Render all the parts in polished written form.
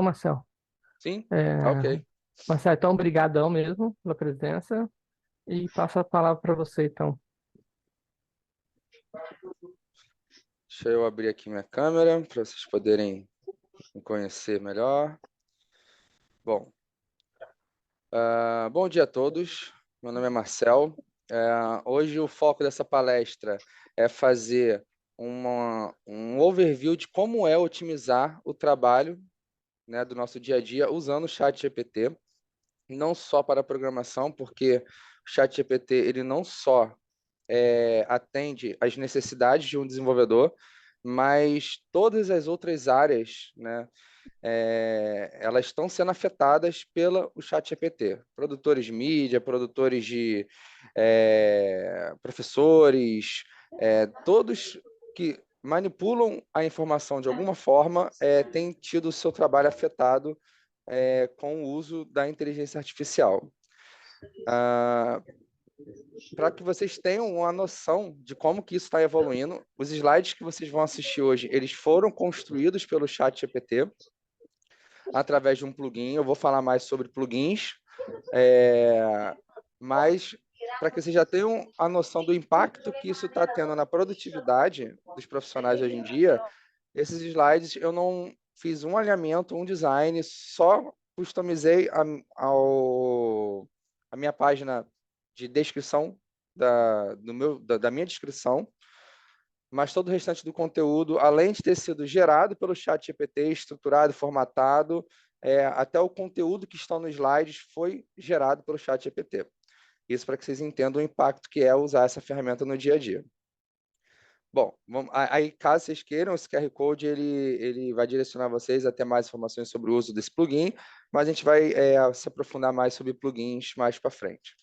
Marcel? Sim? Tá É, ok. Marcel, então, obrigadão mesmo pela presença e passo a palavra para você, então. Deixa eu abrir aqui minha câmera para vocês poderem me conhecer melhor. Bom, bom dia a todos. Meu nome é Marcel. Hoje o foco dessa palestra é fazer um overview de como é otimizar o trabalho, né, do nosso dia a dia usando o ChatGPT, não só para a programação, porque o ChatGPT ele não só atende às necessidades de um desenvolvedor, mas todas as outras áreas, né, elas estão sendo afetadas pelo ChatGPT. Produtores de mídia, produtores de professores, todos que manipulam a informação de alguma forma têm tido o seu trabalho afetado com o uso da inteligência artificial. Para que vocês tenham uma noção de como que isso está evoluindo, os slides que vocês vão assistir hoje, eles foram construídos pelo ChatGPT através de um plugin. Eu vou falar mais sobre plugins, mas para que vocês já tenham a noção do impacto que isso está tendo na produtividade dos profissionais hoje em dia, esses slides eu não fiz um alinhamento, um design, só customizei a minha página de descrição da minha descrição, mas todo o restante do conteúdo, além de ter sido gerado pelo ChatGPT, estruturado, formatado, até o conteúdo que está nos slides foi gerado pelo ChatGPT. Isso para que vocês entendam o impacto que é usar essa ferramenta no dia a dia. Bom, aí caso vocês queiram, esse QR Code ele vai direcionar vocês a ter mais informações sobre o uso desse plugin, mas a gente vai se aprofundar mais sobre plugins mais para frente.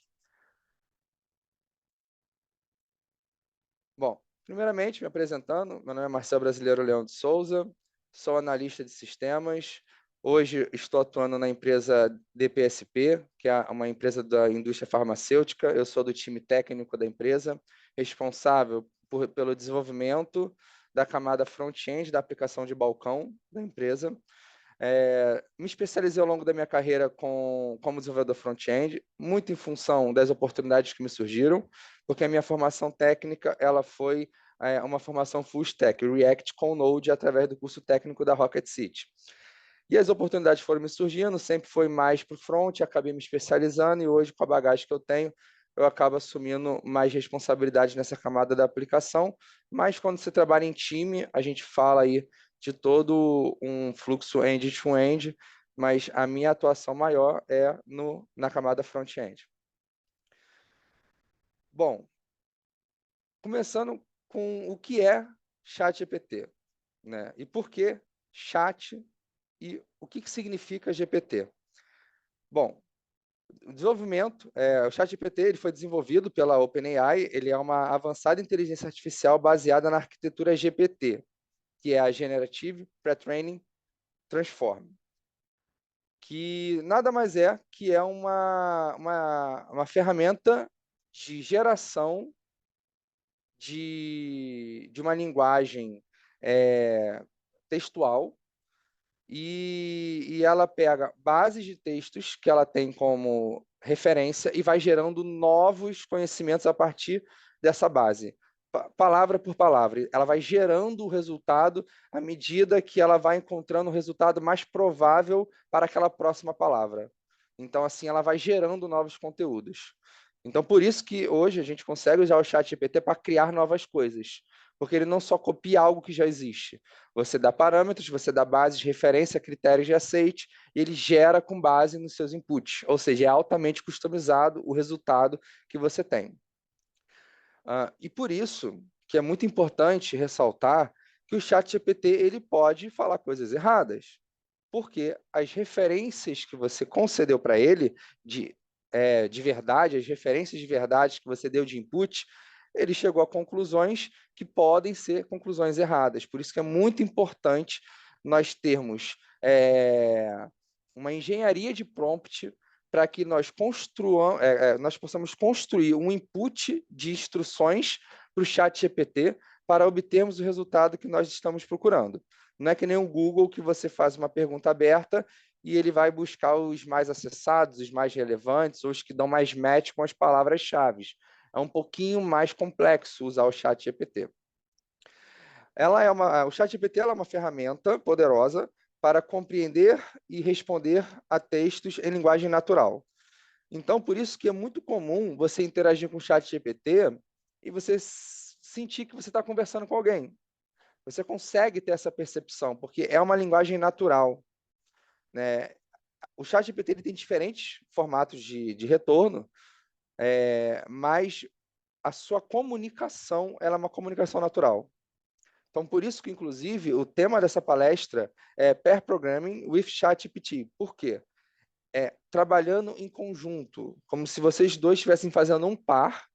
Bom, primeiramente, me apresentando, meu nome é Marcel Brasileiro Leão de Souza, sou analista de sistemas. Hoje estou atuando na empresa DPSP, que é uma empresa da indústria farmacêutica. Eu sou do time técnico da empresa, responsável pelo desenvolvimento da camada front-end da aplicação de balcão da empresa. Me especializei ao longo da minha carreira como desenvolvedor front-end, muito em função das oportunidades que me surgiram, porque a minha formação técnica ela foi uma formação full stack, React com Node, através do curso técnico da Rocket City. E as oportunidades foram me surgindo, sempre foi mais para o front, acabei me especializando e hoje, com a bagagem que eu tenho, eu acabo assumindo mais responsabilidade nessa camada da aplicação, mas quando você trabalha em time, a gente fala aí de todo um fluxo end-to-end, mas a minha atuação maior é na camada front-end. Bom, começando com o que é ChatGPT, né? E por que chat e o que significa GPT? Bom, o desenvolvimento, o ChatGPT ele foi desenvolvido pela OpenAI, ele é uma avançada inteligência artificial baseada na arquitetura GPT, que é a Generative Pre-training Transform, que nada mais é que é uma ferramenta de geração de uma linguagem textual e ela pega bases de textos que ela tem como referência e vai gerando novos conhecimentos a partir dessa base, palavra por palavra. Ela vai gerando o resultado à medida que ela vai encontrando o resultado mais provável para aquela próxima palavra. Então, assim, ela vai gerando novos conteúdos. Então, por isso que hoje a gente consegue usar o ChatGPT para criar novas coisas, porque ele não só copia algo que já existe. Você dá parâmetros, você dá bases, referência, critérios de aceite, e ele gera com base nos seus inputs, ou seja, é altamente customizado o resultado que você tem. E por isso que é muito importante ressaltar que o ChatGPT ele pode falar coisas erradas, porque as referências que você concedeu para ele de verdade, as referências de verdade que você deu de input, ele chegou a conclusões que podem ser conclusões erradas. Por isso que é muito importante nós termos uma engenharia de prompt para que nós possamos construir um input de instruções para o chat GPT para obtermos o resultado que nós estamos procurando. Não é que nem o Google, que você faz uma pergunta aberta e ele vai buscar os mais acessados, os mais relevantes, ou os que dão mais match com as palavras-chave. É um pouquinho mais complexo usar o ChatGPT. O ChatGPT é uma ferramenta poderosa para compreender e responder a textos em linguagem natural. Então, por isso que é muito comum você interagir com o ChatGPT e você sentir que você está conversando com alguém. Você consegue ter essa percepção, porque é uma linguagem natural, né? O ChatGPT ele tem diferentes formatos de retorno, mas a sua comunicação ela é uma comunicação natural. Então, por isso que, inclusive, o tema dessa palestra é Pair Programming with ChatGPT. Por quê? Trabalhando em conjunto, como se vocês dois estivessem fazendo um par,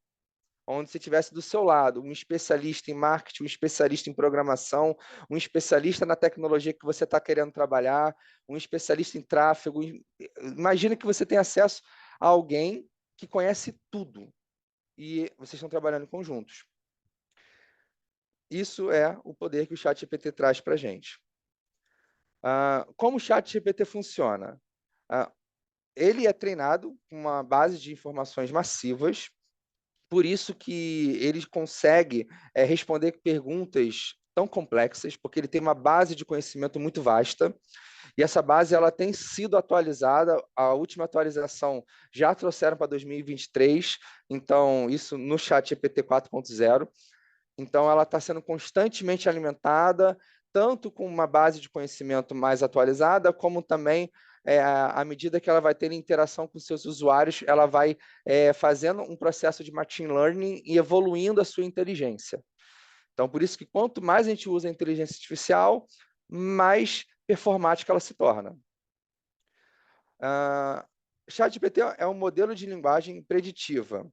onde você tivesse do seu lado um especialista em marketing, um especialista em programação, um especialista na tecnologia que você está querendo trabalhar, um especialista em tráfego. Imagina que você tem acesso a alguém que conhece tudo e vocês estão trabalhando conjuntos. Isso é o poder que o ChatGPT traz para a gente. Como o ChatGPT funciona? Ele é treinado com uma base de informações massivas, por isso que ele consegue responder perguntas tão complexas, porque ele tem uma base de conhecimento muito vasta, e essa base ela tem sido atualizada. A última atualização já trouxeram para 2023, então isso no ChatGPT 4.0. Então ela está sendo constantemente alimentada, tanto com uma base de conhecimento mais atualizada, como também à medida que ela vai ter interação com seus usuários, ela vai fazendo um processo de machine learning e evoluindo a sua inteligência. Então, por isso que quanto mais a gente usa a inteligência artificial, mais performática ela se torna. ChatGPT é um modelo de linguagem preditiva,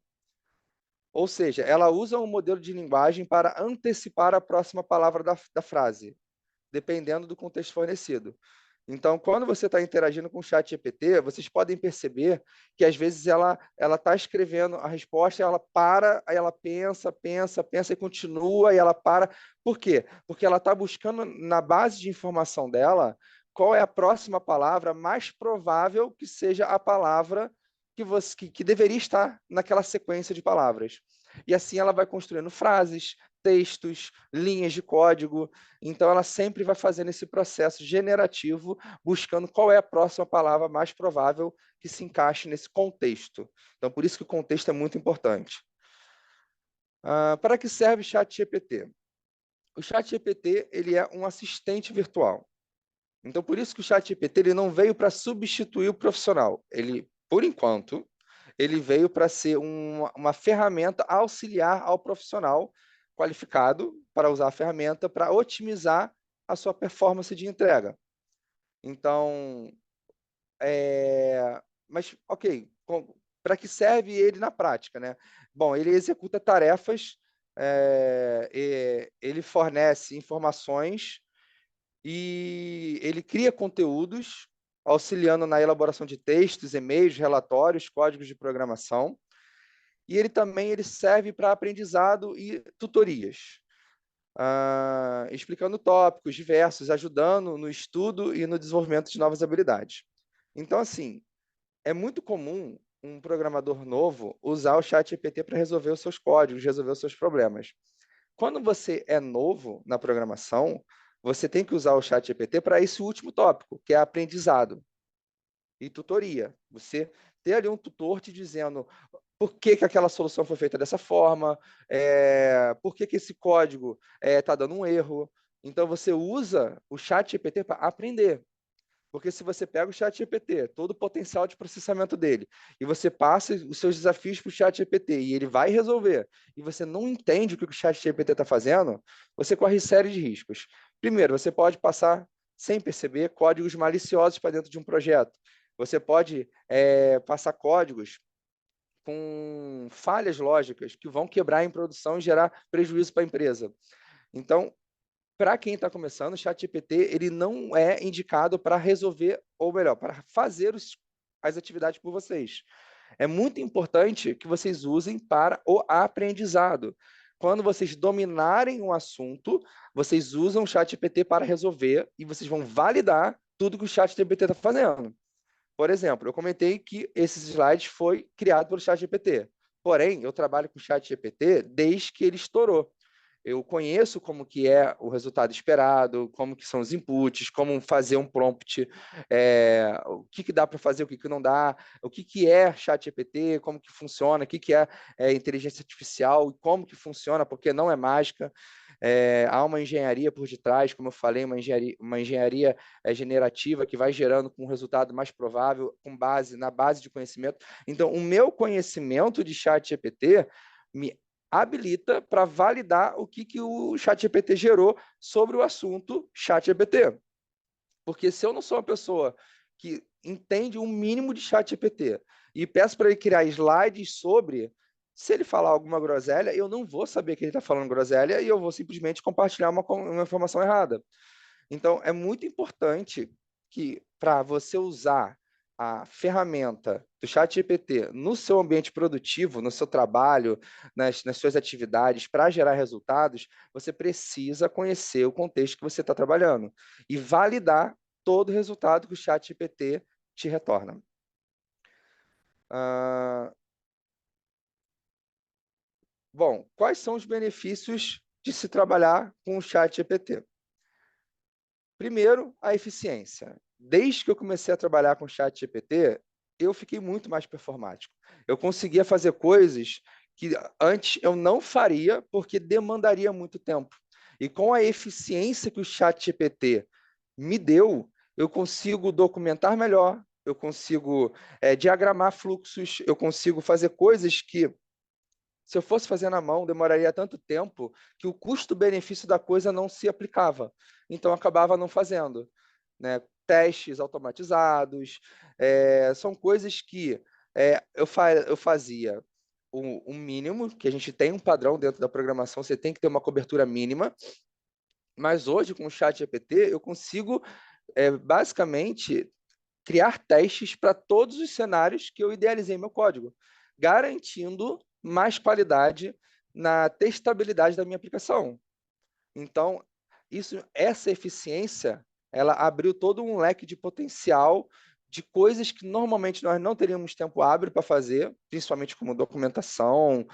ou seja, ela usa um modelo de linguagem para antecipar a próxima palavra da frase, dependendo do contexto fornecido. Então, quando você está interagindo com o ChatGPT, vocês podem perceber que, às vezes, ela está escrevendo a resposta, ela para, aí ela pensa, pensa, pensa e continua, e ela para. Por quê? Porque ela está buscando, na base de informação dela, qual é a próxima palavra mais provável que seja a palavra que deveria estar naquela sequência de palavras. E assim ela vai construindo frases, textos, linhas de código. Então, ela sempre vai fazendo esse processo generativo, buscando qual é a próxima palavra mais provável que se encaixe nesse contexto. Então, por isso que o contexto é muito importante. Para que serve o ChatGPT? O ChatGPT ele é um assistente virtual. Então, por isso que o ChatGPT ele não veio para substituir o profissional. Ele, por enquanto, ele veio para ser uma ferramenta auxiliar ao profissional qualificado para usar a ferramenta para otimizar a sua performance de entrega. Então, mas, ok, para que serve ele na prática, né? Bom, ele executa tarefas, ele fornece informações e ele cria conteúdos, auxiliando na elaboração de textos, e-mails, relatórios, códigos de programação. E ele também serve para aprendizado e tutorias, explicando tópicos diversos, ajudando no estudo e no desenvolvimento de novas habilidades. Então, assim, é muito comum um programador novo usar o ChatGPT para resolver os seus códigos, resolver os seus problemas. Quando você é novo na programação, você tem que usar o ChatGPT para esse último tópico, que é aprendizado e tutoria. Você ter ali um tutor te dizendo por que aquela solução foi feita dessa forma, por que esse código está dando um erro. Então, você usa o ChatGPT para aprender. Porque se você pega o ChatGPT, todo o potencial de processamento dele, e você passa os seus desafios para o ChatGPT e ele vai resolver, e você não entende o que o ChatGPT está fazendo, você corre série de riscos. Primeiro, você pode passar, sem perceber, códigos maliciosos para dentro de um projeto. Você pode passar códigos com falhas lógicas que vão quebrar em produção e gerar prejuízo para a empresa. Então, para quem está começando, o ChatGPT ele não é indicado para resolver, ou melhor, para fazer as atividades por vocês. É muito importante que vocês usem para o aprendizado. Quando vocês dominarem um assunto, vocês usam o ChatGPT para resolver e vocês vão validar tudo que o ChatGPT está fazendo. Por exemplo, eu comentei que esses slides foi criado pelo ChatGPT. Porém, eu trabalho com o ChatGPT desde que ele estourou. Eu conheço como que é o resultado esperado, como que são os inputs, como fazer um prompt, o que dá para fazer, o que não dá, o que é ChatGPT, como que funciona, o que é inteligência artificial e como que funciona, porque não é mágica. Há uma engenharia por detrás, como eu falei, uma engenharia generativa que vai gerando com um resultado mais provável, na base de conhecimento. Então, o meu conhecimento de ChatGPT me habilita para validar o que o ChatGPT gerou sobre o assunto ChatGPT. Porque se eu não sou uma pessoa que entende um mínimo de ChatGPT e peço para ele criar slides sobre, se ele falar alguma groselha, eu não vou saber que ele está falando groselha e eu vou simplesmente compartilhar uma informação errada. Então, é muito importante que, para você usar a ferramenta do ChatGPT no seu ambiente produtivo, no seu trabalho, nas suas atividades, para gerar resultados, você precisa conhecer o contexto que você está trabalhando e validar todo o resultado que o ChatGPT te retorna. Bom, quais são os benefícios de se trabalhar com o ChatGPT? Primeiro, a eficiência. Desde que eu comecei a trabalhar com o ChatGPT, eu fiquei muito mais performático. Eu conseguia fazer coisas que antes eu não faria porque demandaria muito tempo. E com a eficiência que o ChatGPT me deu, eu consigo documentar melhor, eu consigo diagramar fluxos, eu consigo fazer coisas que, se eu fosse fazer na mão, demoraria tanto tempo que o custo-benefício da coisa não se aplicava. Então, eu acabava não fazendo. Né? Testes automatizados, são coisas que eu fazia o mínimo, que a gente tem um padrão dentro da programação, você tem que ter uma cobertura mínima, mas hoje, com o ChatGPT, eu consigo, basicamente, criar testes para todos os cenários que eu idealizei meu código, garantindo mais qualidade na testabilidade da minha aplicação. Então, essa eficiência, ela abriu todo um leque de potencial de coisas que normalmente nós não teríamos tempo hábil para fazer, principalmente como documentação,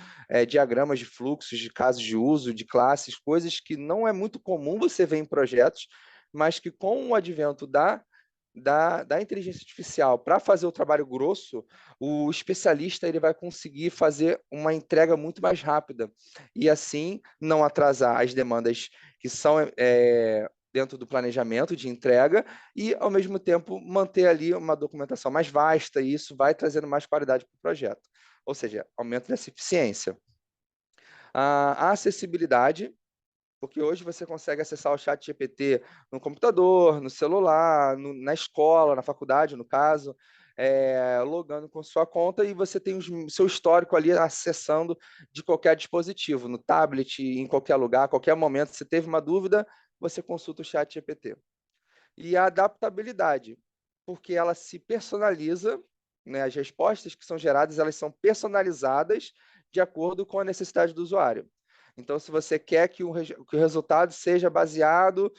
diagramas de fluxos, de casos de uso, de classes, coisas que não é muito comum você ver em projetos, mas que com o advento da inteligência artificial para fazer o trabalho grosso, o especialista ele vai conseguir fazer uma entrega muito mais rápida e assim não atrasar as demandas que são dentro do planejamento de entrega e, ao mesmo tempo, manter ali uma documentação mais vasta e isso vai trazendo mais qualidade para o projeto. Ou seja, aumento dessa eficiência. A acessibilidade, porque hoje você consegue acessar o chat GPT no computador, no celular, na escola, na faculdade, no caso, logando com sua conta e você tem o seu histórico ali acessando de qualquer dispositivo, no tablet, em qualquer lugar, a qualquer momento. Se teve uma dúvida, você consulta o chat GPT. E a adaptabilidade, porque ela se personaliza, né? As respostas que são geradas, elas são personalizadas de acordo com a necessidade do usuário. Então, se você quer que o resultado seja baseado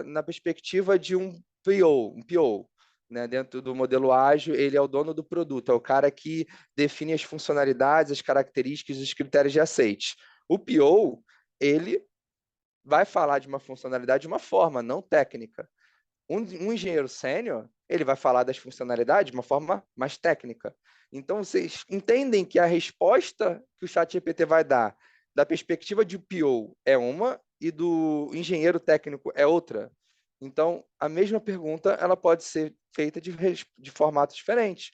na perspectiva de um PO, né? Dentro do modelo ágil, ele é o dono do produto, é o cara que define as funcionalidades, as características, os critérios de aceite. O PO, ele vai falar de uma funcionalidade de uma forma, não técnica. Um engenheiro sênior, ele vai falar das funcionalidades de uma forma mais técnica. Então, vocês entendem que a resposta que o ChatGPT vai dar da perspectiva de PO é uma e do engenheiro técnico é outra. Então, a mesma pergunta ela pode ser feita de formatos diferentes.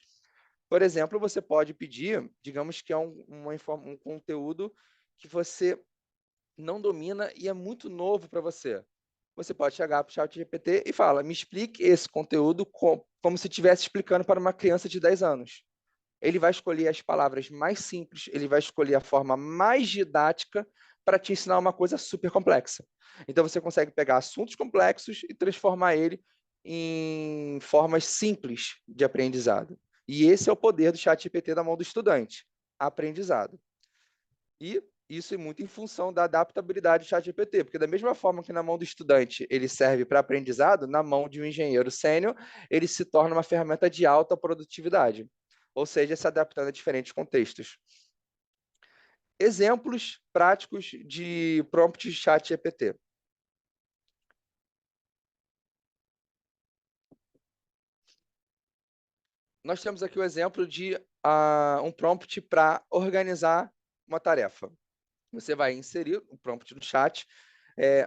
Por exemplo, você pode pedir, digamos que é um conteúdo que você não domina e é muito novo para você. Você pode chegar para o ChatGPT e fala, me explique esse conteúdo como se estivesse explicando para uma criança de 10 anos. Ele vai escolher as palavras mais simples, ele vai escolher a forma mais didática para te ensinar uma coisa super complexa. Então você consegue pegar assuntos complexos e transformar ele em formas simples de aprendizado. E esse é o poder do ChatGPT na mão do estudante, aprendizado. E Isso é muito em função da adaptabilidade do ChatGPT, porque da mesma forma que na mão do estudante ele serve para aprendizado, na mão de um engenheiro sênior, ele se torna uma ferramenta de alta produtividade, ou seja, se adaptando a diferentes contextos. Exemplos práticos de prompt de ChatGPT. Nós temos aqui o exemplo de um prompt para organizar uma tarefa. Você vai inserir o prompt no chat,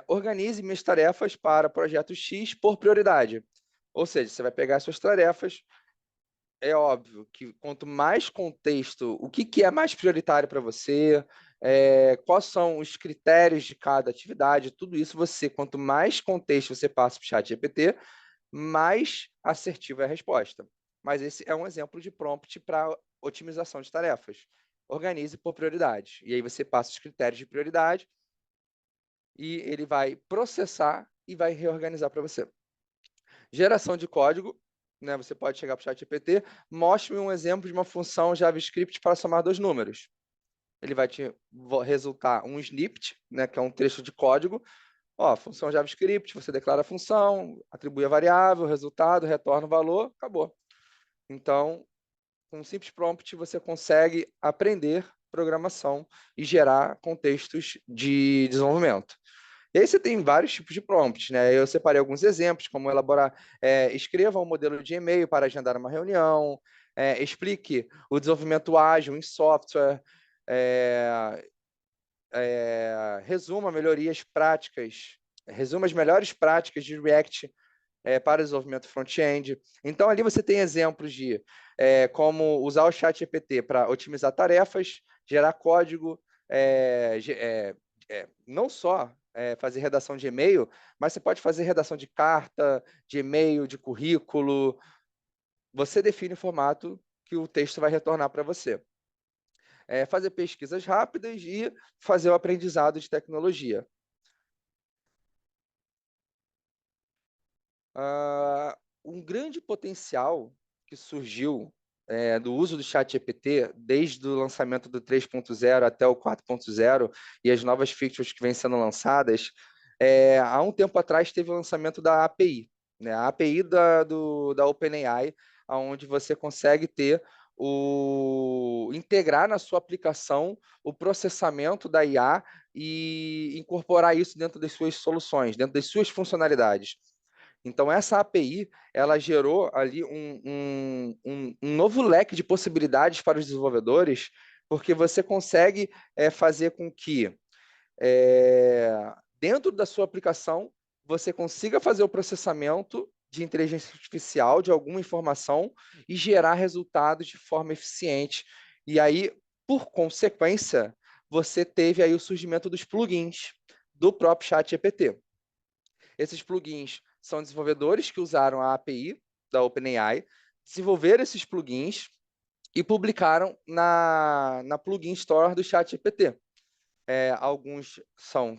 organize minhas tarefas para projeto X por prioridade. Ou seja, você vai pegar as suas tarefas, é óbvio que quanto mais contexto, o que é mais prioritário para você, quais são os critérios de cada atividade, tudo isso quanto mais contexto você passa para o chat GPT, mais assertiva é a resposta. Mas esse é um exemplo de prompt para otimização de tarefas. Organize por prioridade. E aí você passa os critérios de prioridade e ele vai processar e vai reorganizar para você. Geração de código, né? Você pode chegar para o ChatGPT, mostre-me um exemplo de uma função JavaScript para somar dois números. Ele vai te resultar um snippet, né, que é um trecho de código. Ó, função JavaScript, você declara a função, atribui a variável, resultado, retorna o valor, acabou. Então, com um simples prompt, você consegue aprender programação e gerar contextos de desenvolvimento. E aí você tem vários tipos de prompts, né? Eu separei alguns exemplos, como elaborar, escreva um modelo de e-mail para agendar uma reunião, explique o desenvolvimento ágil em software, é, resuma melhorias práticas, resuma as melhores práticas de React para desenvolvimento front-end. Então, ali você tem exemplos de como usar o chat GPT para otimizar tarefas, gerar código, não só fazer redação de e-mail, mas você pode fazer redação de carta, de e-mail, de currículo. Você define o formato que o texto vai retornar para você. Fazer pesquisas rápidas e fazer o aprendizado de tecnologia. Um grande potencial que surgiu do uso do ChatGPT, desde o lançamento do 3.0 até o 4.0 e as novas features que vêm sendo lançadas, há um tempo atrás teve o lançamento da API, né? A API da OpenAI, onde você consegue integrar na sua aplicação o processamento da IA e incorporar isso dentro das suas soluções, dentro das suas funcionalidades. Então, essa API, ela gerou ali um novo leque de possibilidades para os desenvolvedores, porque você consegue fazer com que, dentro da sua aplicação, você consiga fazer o processamento de inteligência artificial de alguma informação e gerar resultados de forma eficiente. E aí, por consequência, você teve aí o surgimento dos plugins do próprio ChatGPT. Esses plugins são desenvolvedores que usaram a API da OpenAI, desenvolveram esses plugins e publicaram na Plugin Store do ChatGPT. Alguns são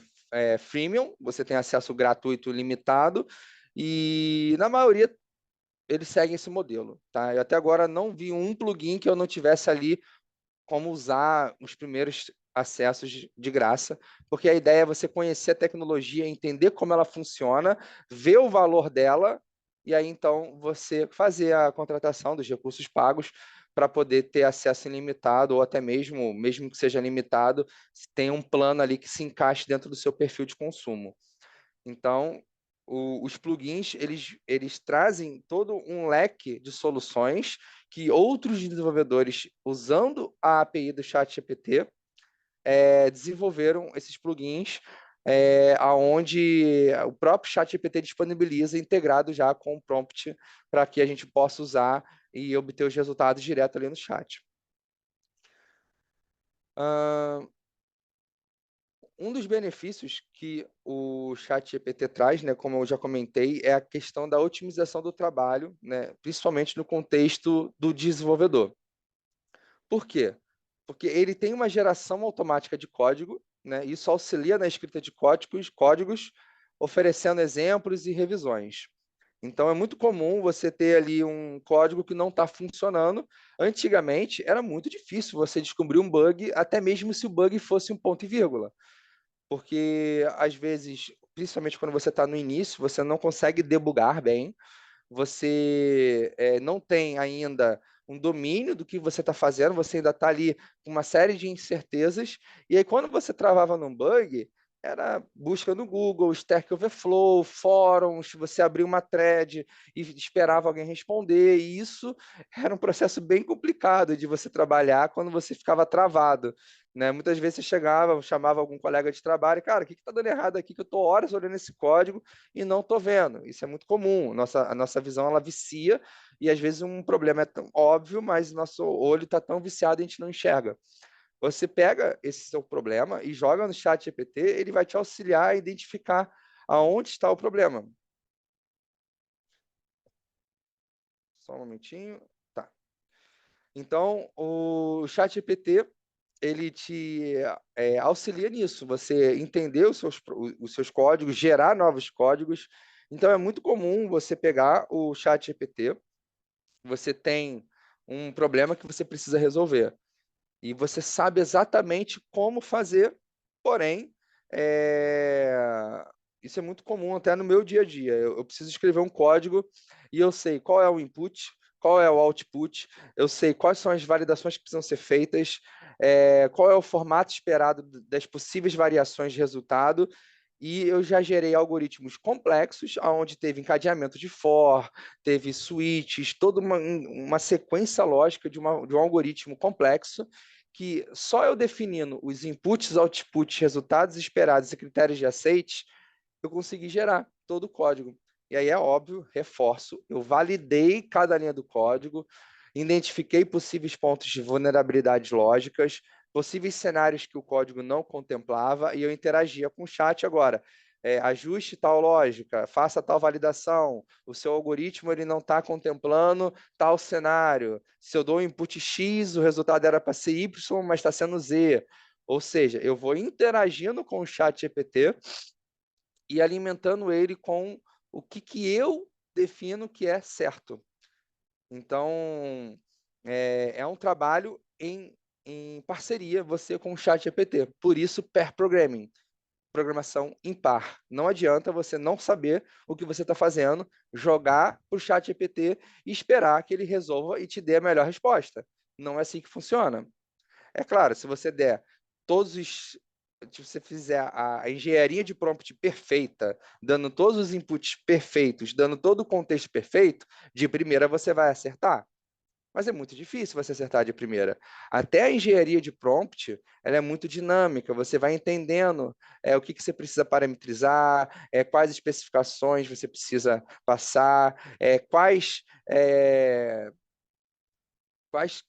freemium, você tem acesso gratuito limitado, e na maioria eles seguem esse modelo. Tá? Eu até agora não vi um plugin que eu não tivesse ali como usar os primeiros acessos de graça, porque a ideia é você conhecer a tecnologia, entender como ela funciona, ver o valor dela, e aí então você fazer a contratação dos recursos pagos para poder ter acesso ilimitado, ou até mesmo que seja limitado, tem um plano ali que se encaixe dentro do seu perfil de consumo. Então, os plugins, eles trazem todo um leque de soluções que outros desenvolvedores, usando a API do ChatGPT, desenvolveram esses plugins, aonde o próprio ChatGPT disponibiliza integrado já com o prompt para que a gente possa usar e obter os resultados direto ali no chat. Um dos benefícios que o ChatGPT traz, né, como eu já comentei, é a questão da otimização do trabalho, né, principalmente no contexto do desenvolvedor. Por quê? Porque ele tem uma geração automática de código, né, isso auxilia na escrita de códigos, oferecendo exemplos e revisões. Então, é muito comum você ter ali um código que não está funcionando. Antigamente, era muito difícil você descobrir um bug, até mesmo se o bug fosse um ponto e vírgula. Porque, às vezes, principalmente quando você está no início, você não consegue debugar bem, você não tem ainda um domínio do que você está fazendo, você ainda está ali com uma série de incertezas, e aí quando você travava num bug, era busca no Google, Stack Overflow, fóruns, você abria uma thread e esperava alguém responder, e isso era um processo bem complicado de você trabalhar quando você ficava travado. Né? Muitas vezes você chegava, chamava algum colega de trabalho, cara, o que está dando errado aqui? Que eu estou horas olhando esse código e não estou vendo. Isso é muito comum. A nossa visão ela vicia e às vezes um problema é tão óbvio, mas nosso olho está tão viciado e a gente não enxerga. Você pega esse seu problema e joga no chat GPT, ele vai te auxiliar a identificar aonde está o problema. Só um momentinho. Tá. Então, o chat GPT ele te auxilia nisso, você entender os seus códigos, gerar novos códigos. Então, é muito comum você pegar o chat GPT, você tem um problema que você precisa resolver, e você sabe exatamente como fazer, porém, é, isso é muito comum até no meu dia a dia. Eu preciso escrever um código e eu sei qual é o input, qual é o output, eu sei quais são as validações que precisam ser feitas, qual é o formato esperado das possíveis variações de resultado, e eu já gerei algoritmos complexos, onde teve encadeamento de for, teve switches, toda uma sequência lógica de um algoritmo complexo, que só eu definindo os inputs, outputs, resultados esperados e critérios de aceite, eu consegui gerar todo o código. E aí é óbvio, reforço, eu validei cada linha do código, identifiquei possíveis pontos de vulnerabilidades lógicas, possíveis cenários que o código não contemplava, e eu interagia com o chat agora. Ajuste tal lógica, faça tal validação, o seu algoritmo ele não está contemplando tal cenário. Se eu dou um input X, o resultado era para ser Y, mas está sendo Z. Ou seja, eu vou interagindo com o chat GPT e alimentando ele com o que eu defino que é certo. Então, é um trabalho em parceria, você com o chat GPT. Por isso, pair programming, programação impar. Não adianta você não saber o que você está fazendo, jogar para o chat GPT e esperar que ele resolva e te dê a melhor resposta. Não é assim que funciona. É claro, se você der todos os. Se você fizer a engenharia de prompt perfeita, dando todos os inputs perfeitos, dando todo o contexto perfeito, de primeira você vai acertar. Mas é muito difícil você acertar de primeira. Até a engenharia de prompt, ela é muito dinâmica. Você vai entendendo o que você precisa parametrizar, quais especificações você precisa passar, quais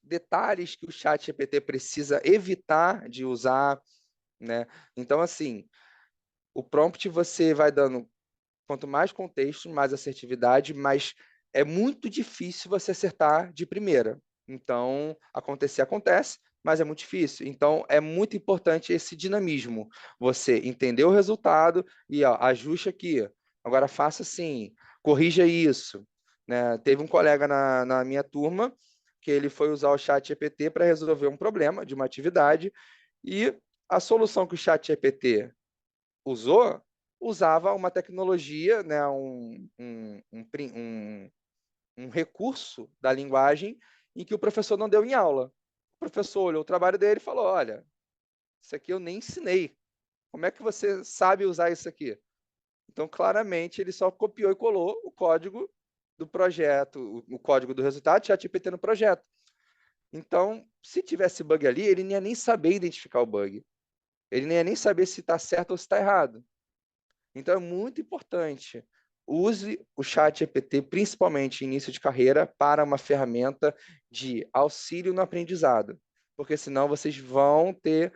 detalhes que o chat GPT precisa evitar de usar, né? Então, assim, o prompt você vai dando quanto mais contexto, mais assertividade, mas é muito difícil você acertar de primeira. Então, acontece, mas é muito difícil. Então, é muito importante esse dinamismo. Você entender o resultado e ó, ajuste aqui. Agora faça assim, corrija isso. Né? Teve um colega na minha turma que ele foi usar o chat GPT para resolver um problema de uma atividade e a solução que o chat GPT usou usava uma tecnologia, né, um recurso da linguagem em que o professor não deu em aula. O professor olhou o trabalho dele e falou: Olha, isso aqui eu nem ensinei. Como é que você sabe usar isso aqui? Então, claramente, ele só copiou e colou o código do projeto, o código do resultado, ChatGPT no projeto. Então, se tivesse bug ali, ele não ia nem saber identificar o bug. Ele não ia nem saber se está certo ou se está errado. Então é muito importante. Use o chat GPT, principalmente em início de carreira, para uma ferramenta de auxílio no aprendizado, porque senão vocês vão ter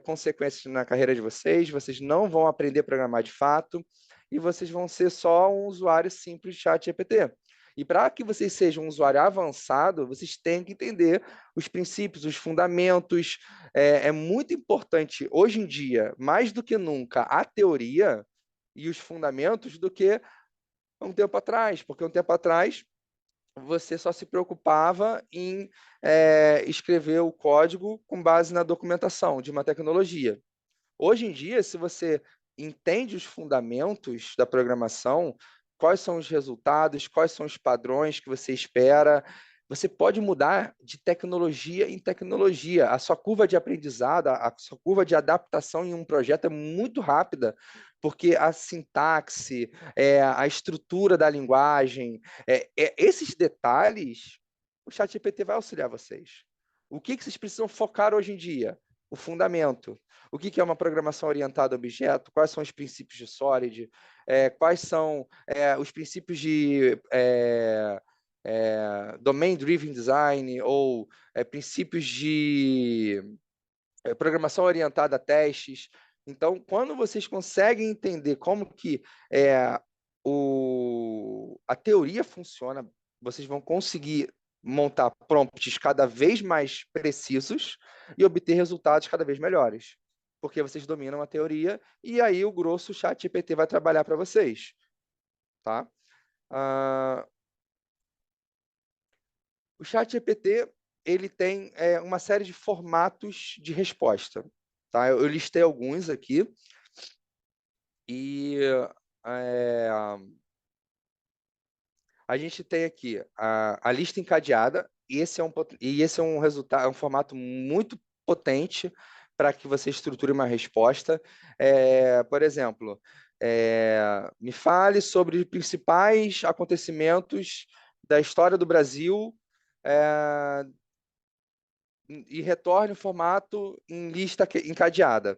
consequências na carreira de vocês não vão aprender a programar de fato, e vocês vão ser só um usuário simples de chat GPT. E para que vocês sejam um usuário avançado, vocês têm que entender os princípios, os fundamentos. É muito importante, hoje em dia, mais do que nunca, a teoria e os fundamentos do que Um tempo atrás, porque um tempo atrás você só se preocupava em escrever o código com base na documentação de uma tecnologia. Hoje em dia, se você entende os fundamentos da programação, quais são os resultados, quais são os padrões que você espera, você pode mudar de tecnologia em tecnologia. A sua curva de aprendizado, a sua curva de adaptação em um projeto é muito rápida, porque a sintaxe, a estrutura da linguagem, esses detalhes, o ChatGPT vai auxiliar vocês. O que vocês precisam focar hoje em dia? O fundamento. O que é uma programação orientada a objeto? Quais são os princípios de Solid? Quais são os princípios de Domain Driven Design ou princípios de programação orientada a testes? Então, quando vocês conseguem entender como que a teoria funciona, vocês vão conseguir montar prompts cada vez mais precisos e obter resultados cada vez melhores, porque vocês dominam a teoria e aí o grosso chat GPT vai trabalhar para vocês, tá? O chat GPT ele tem uma série de formatos de resposta, tá? Eu listei alguns aqui e a gente tem aqui a lista encadeada, e esse é um resultado, é um formato muito potente para que você estruture uma resposta. Por exemplo, me fale sobre os principais acontecimentos da história do Brasil é, e retorne o formato em lista encadeada.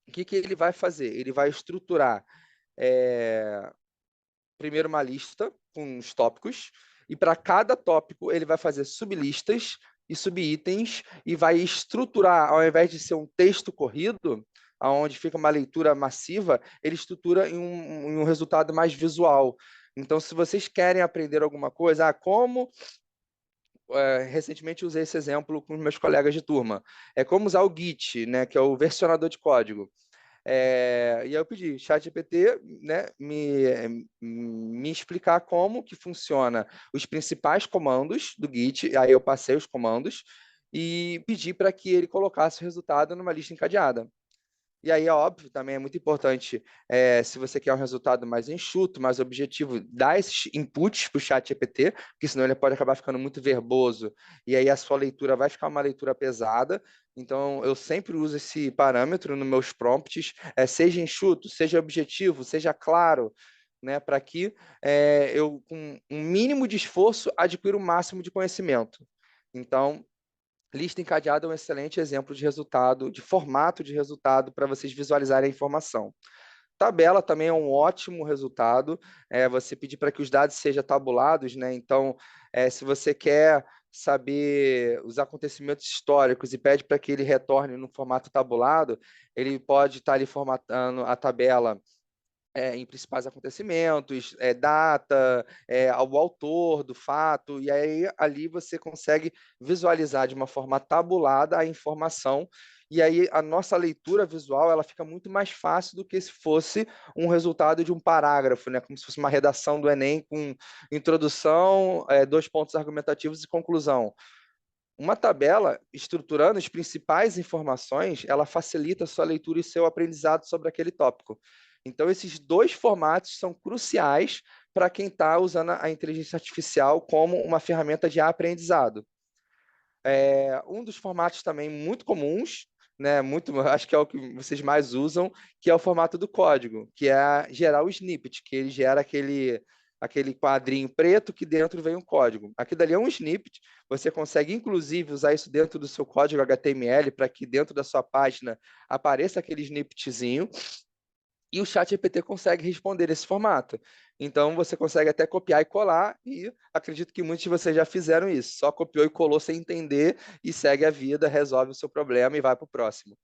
O que ele vai fazer? Ele vai estruturar primeiro uma lista com os tópicos, e para cada tópico ele vai fazer sublistas e subitens, e vai estruturar, ao invés de ser um texto corrido, onde fica uma leitura massiva, ele estrutura em um resultado mais visual. Então, se vocês querem aprender alguma coisa, como recentemente usei esse exemplo com meus colegas de turma, é como usar o Git, né, que é o versionador de código. E aí eu pedi, ChatGPT, né, me explicar como que funciona os principais comandos do Git, aí eu passei os comandos e pedi para que ele colocasse o resultado numa lista encadeada. E aí, é óbvio, também é muito importante, se você quer um resultado mais enxuto, mais objetivo, dar esses inputs para o chat GPT, porque senão ele pode acabar ficando muito verboso, e aí a sua leitura vai ficar uma leitura pesada. Então, eu sempre uso esse parâmetro nos meus prompts, seja enxuto, seja objetivo, seja claro, né, para que eu, com um mínimo de esforço, adquira o máximo de conhecimento. Então, lista encadeada é um excelente exemplo de resultado, de formato de resultado para vocês visualizarem a informação. Tabela também é um ótimo resultado. Você pedir para que os dados sejam tabulados, né? Então, se você quer saber os acontecimentos históricos e pede para que ele retorne no formato tabulado, ele pode estar ali formatando a tabela em principais acontecimentos, data, o autor do fato, e aí ali você consegue visualizar de uma forma tabulada a informação, e aí a nossa leitura visual ela fica muito mais fácil do que se fosse um resultado de um parágrafo, né? Como se fosse uma redação do Enem com introdução, 2 pontos argumentativos e conclusão. Uma tabela estruturando as principais informações, ela facilita a sua leitura e seu aprendizado sobre aquele tópico. Então, esses dois formatos são cruciais para quem está usando a inteligência artificial como uma ferramenta de aprendizado. Um dos formatos também muito comuns, né, acho que é o que vocês mais usam, que é o formato do código, que é gerar o snippet, que ele gera aquele quadrinho preto que dentro vem um código. Aqui dali é um snippet, você consegue inclusive usar isso dentro do seu código HTML para que dentro da sua página apareça aquele snippetzinho, e o chat GPT consegue responder esse formato. Então, você consegue até copiar e colar, e acredito que muitos de vocês já fizeram isso. Só copiou e colou sem entender, e segue a vida, resolve o seu problema e vai para o próximo.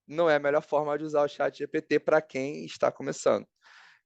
Não é a melhor forma de usar o chat GPT para quem está começando.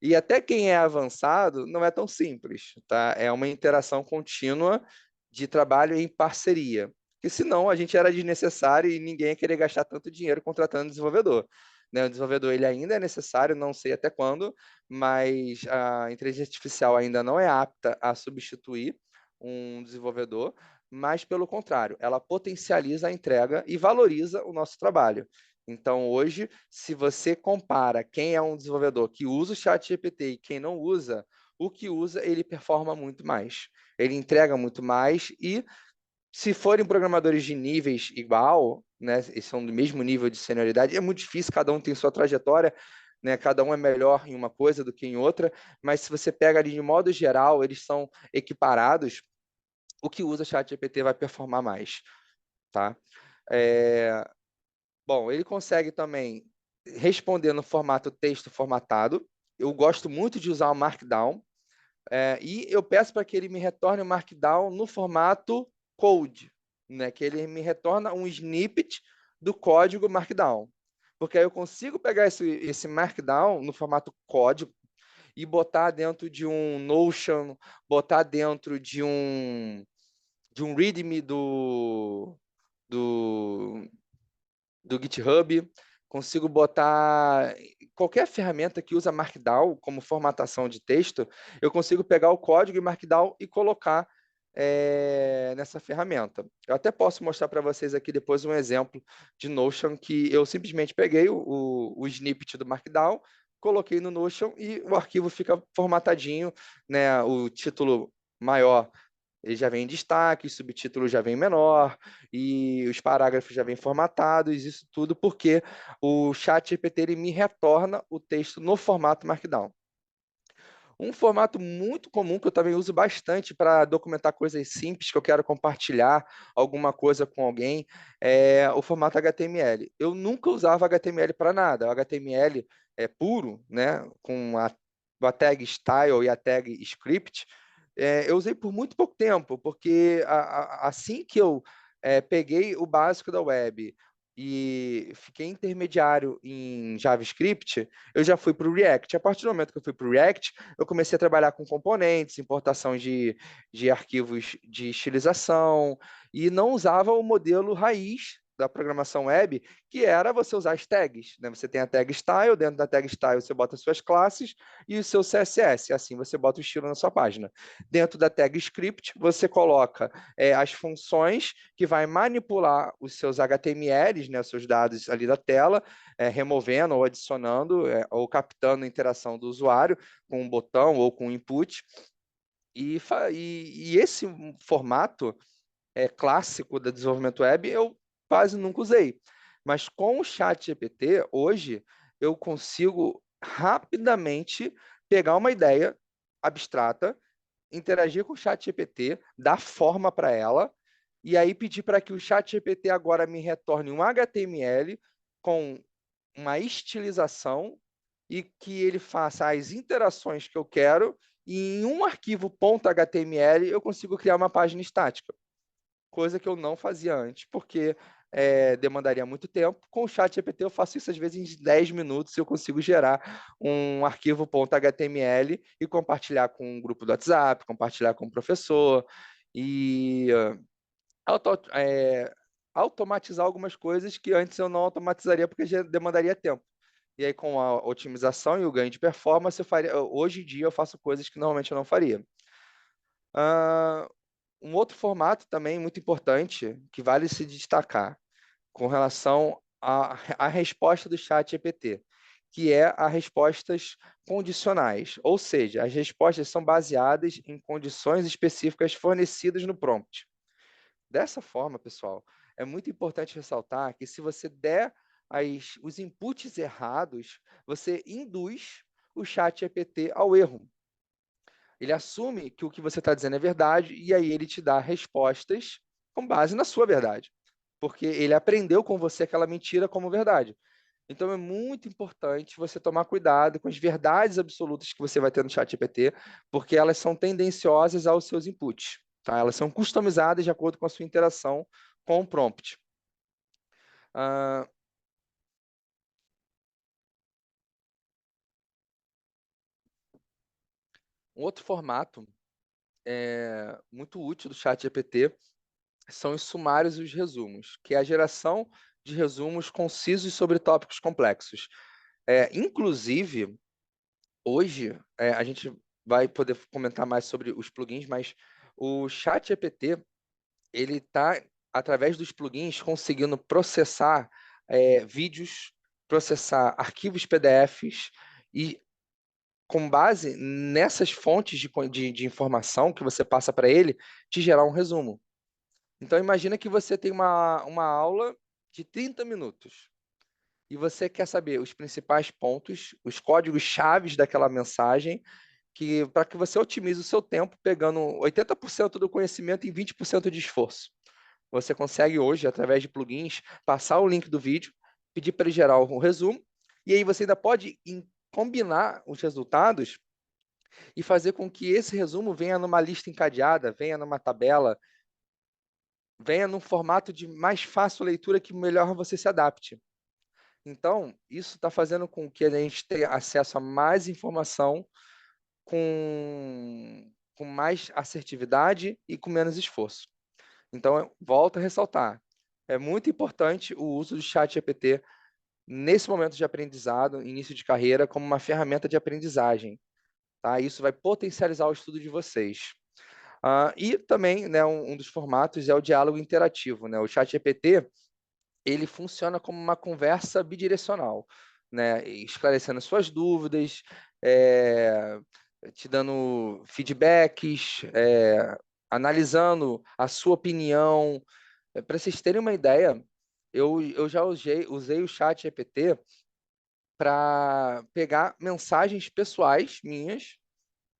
E até quem é avançado, não é tão simples, tá? É uma interação contínua de trabalho em parceria. Porque senão a gente era desnecessário e ninguém ia querer gastar tanto dinheiro contratando desenvolvedor. né? O desenvolvedor ele ainda é necessário, não sei até quando, mas a inteligência artificial ainda não é apta a substituir um desenvolvedor, mas pelo contrário, ela potencializa a entrega e valoriza o nosso trabalho. Então, hoje, se você compara quem é um desenvolvedor que usa o ChatGPT e quem não usa, o que usa, ele performa muito mais. Ele entrega muito mais e, se forem programadores de níveis igual, né, eles são do mesmo nível de senioridade, é muito difícil, cada um tem sua trajetória, né, cada um é melhor em uma coisa do que em outra, mas se você pega ali de modo geral, eles são equiparados, o que usa ChatGPT vai performar mais, tá? É, bom, ele consegue também responder no formato texto formatado. Eu gosto muito de usar o Markdown. E eu peço para que ele me retorne o Markdown no formato code, né? Que ele me retorna um snippet do código Markdown. Porque aí eu consigo pegar esse Markdown no formato código e botar dentro de um Notion, botar dentro de um README do, do GitHub, consigo botar qualquer ferramenta que usa Markdown como formatação de texto, eu consigo pegar o código em Markdown e colocar nessa ferramenta. Eu até posso mostrar para vocês aqui depois um exemplo de Notion que eu simplesmente peguei o snippet do Markdown, coloquei no Notion e o arquivo fica formatadinho, né? O título maior ele já vem em destaque, os subtítulos já vem menor, e os parágrafos já vêm formatados, isso tudo porque o chat GPT ele me retorna o texto no formato Markdown. Um formato muito comum que eu também uso bastante para documentar coisas simples que eu quero compartilhar alguma coisa com alguém é o formato HTML. Eu nunca usava HTML para nada. O HTML é puro, né, com a tag style e a tag script, eu usei por muito pouco tempo, porque assim que eu peguei o básico da web e fiquei intermediário em JavaScript, eu já fui para o React. A partir do momento que eu fui para o React, eu comecei a trabalhar com componentes, importação de arquivos de estilização, e não usava o modelo raiz da programação web, que era você usar as tags, né? Você tem a tag style, dentro da tag style você bota suas classes e o seu CSS, assim você bota o estilo na sua página. Dentro da tag script, você coloca as funções que vai manipular os seus HTMLs, né, os seus dados ali da tela, removendo ou adicionando ou captando a interação do usuário com um botão ou com um input. E esse formato clássico do desenvolvimento web eu quase nunca usei. Mas com o chat GPT, hoje, eu consigo rapidamente pegar uma ideia abstrata, interagir com o chat GPT, dar forma para ela, e aí pedir para que o chat GPT agora me retorne um HTML com uma estilização e que ele faça as interações que eu quero, e em um arquivo .html eu consigo criar uma página estática, coisa que eu não fazia antes, porque demandaria muito tempo. Com o chat GPT eu faço isso às vezes em 10 minutos e eu consigo gerar um arquivo .html e compartilhar com um grupo do WhatsApp, compartilhar com o professor e auto, é, automatizar algumas coisas que antes eu não automatizaria porque já demandaria tempo. E aí, com a otimização e o ganho de performance, hoje em dia eu faço coisas que normalmente eu não faria. Ah, um outro formato também muito importante que vale se destacar com relação à resposta do chat GPT, que é as respostas condicionais, ou seja, as respostas são baseadas em condições específicas fornecidas no prompt. Dessa forma, pessoal, é muito importante ressaltar que se você der os inputs errados, você induz o chat GPT ao erro. Ele assume que o que você está dizendo é verdade e aí ele te dá respostas com base na sua verdade, porque ele aprendeu com você aquela mentira como verdade. Então é muito importante você tomar cuidado com as verdades absolutas que você vai ter no chat GPT, porque elas são tendenciosas aos seus inputs, tá? Elas são customizadas de acordo com a sua interação com o prompt. Uh, um outro formato muito útil do chat GPT são os sumários e os resumos, que é a geração de resumos concisos sobre tópicos complexos. Inclusive, hoje, a gente vai poder comentar mais sobre os plugins, mas o ChatGPT, ele está, através dos plugins, conseguindo processar vídeos, processar arquivos PDFs e, com base nessas fontes de informação que você passa para ele, te gerar um resumo. Então, imagina que você tem uma aula de 30 minutos e você quer saber os principais pontos, os códigos chaves daquela mensagem, para que você otimize o seu tempo, pegando 80% do conhecimento em 20% de esforço. Você consegue hoje, através de plugins, passar o link do vídeo, pedir para ele gerar um resumo, e aí você ainda pode combinar os resultados e fazer com que esse resumo venha numa lista encadeada, venha numa tabela, venha num formato de mais fácil leitura que melhor você se adapte. Então, isso está fazendo com que a gente tenha acesso a mais informação com mais assertividade e com menos esforço. Então, eu volto a ressaltar, é muito importante o uso do chat GPT nesse momento de aprendizado, início de carreira, como uma ferramenta de aprendizagem. Tá? Isso vai potencializar o estudo de vocês. E também, né, um dos formatos é o diálogo interativo. Né? O chat GPT, ele funciona como uma conversa bidirecional, né? Esclarecendo suas dúvidas, te dando feedbacks, analisando a sua opinião. Para vocês terem uma ideia, eu já usei o chat GPT para pegar mensagens pessoais minhas,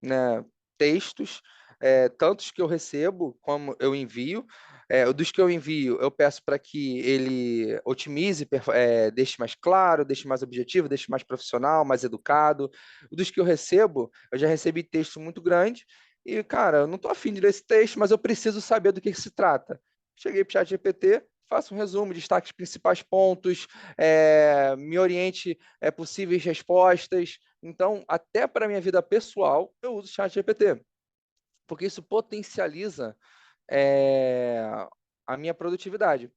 né, textos, tantos que eu recebo como eu envio. Dos que eu envio, eu peço para que ele otimize, deixe mais claro, deixe mais objetivo, deixe mais profissional, mais educado. Dos que eu recebo, eu já recebi texto muito grande e, cara, eu não estou afim de ler esse texto, mas eu preciso saber do que se trata. Cheguei para o chat GPT, faço um resumo, destaque os principais pontos, me oriente possíveis respostas. Então, até para a minha vida pessoal, eu uso o chat GPT, porque isso potencializa é, a minha produtividade,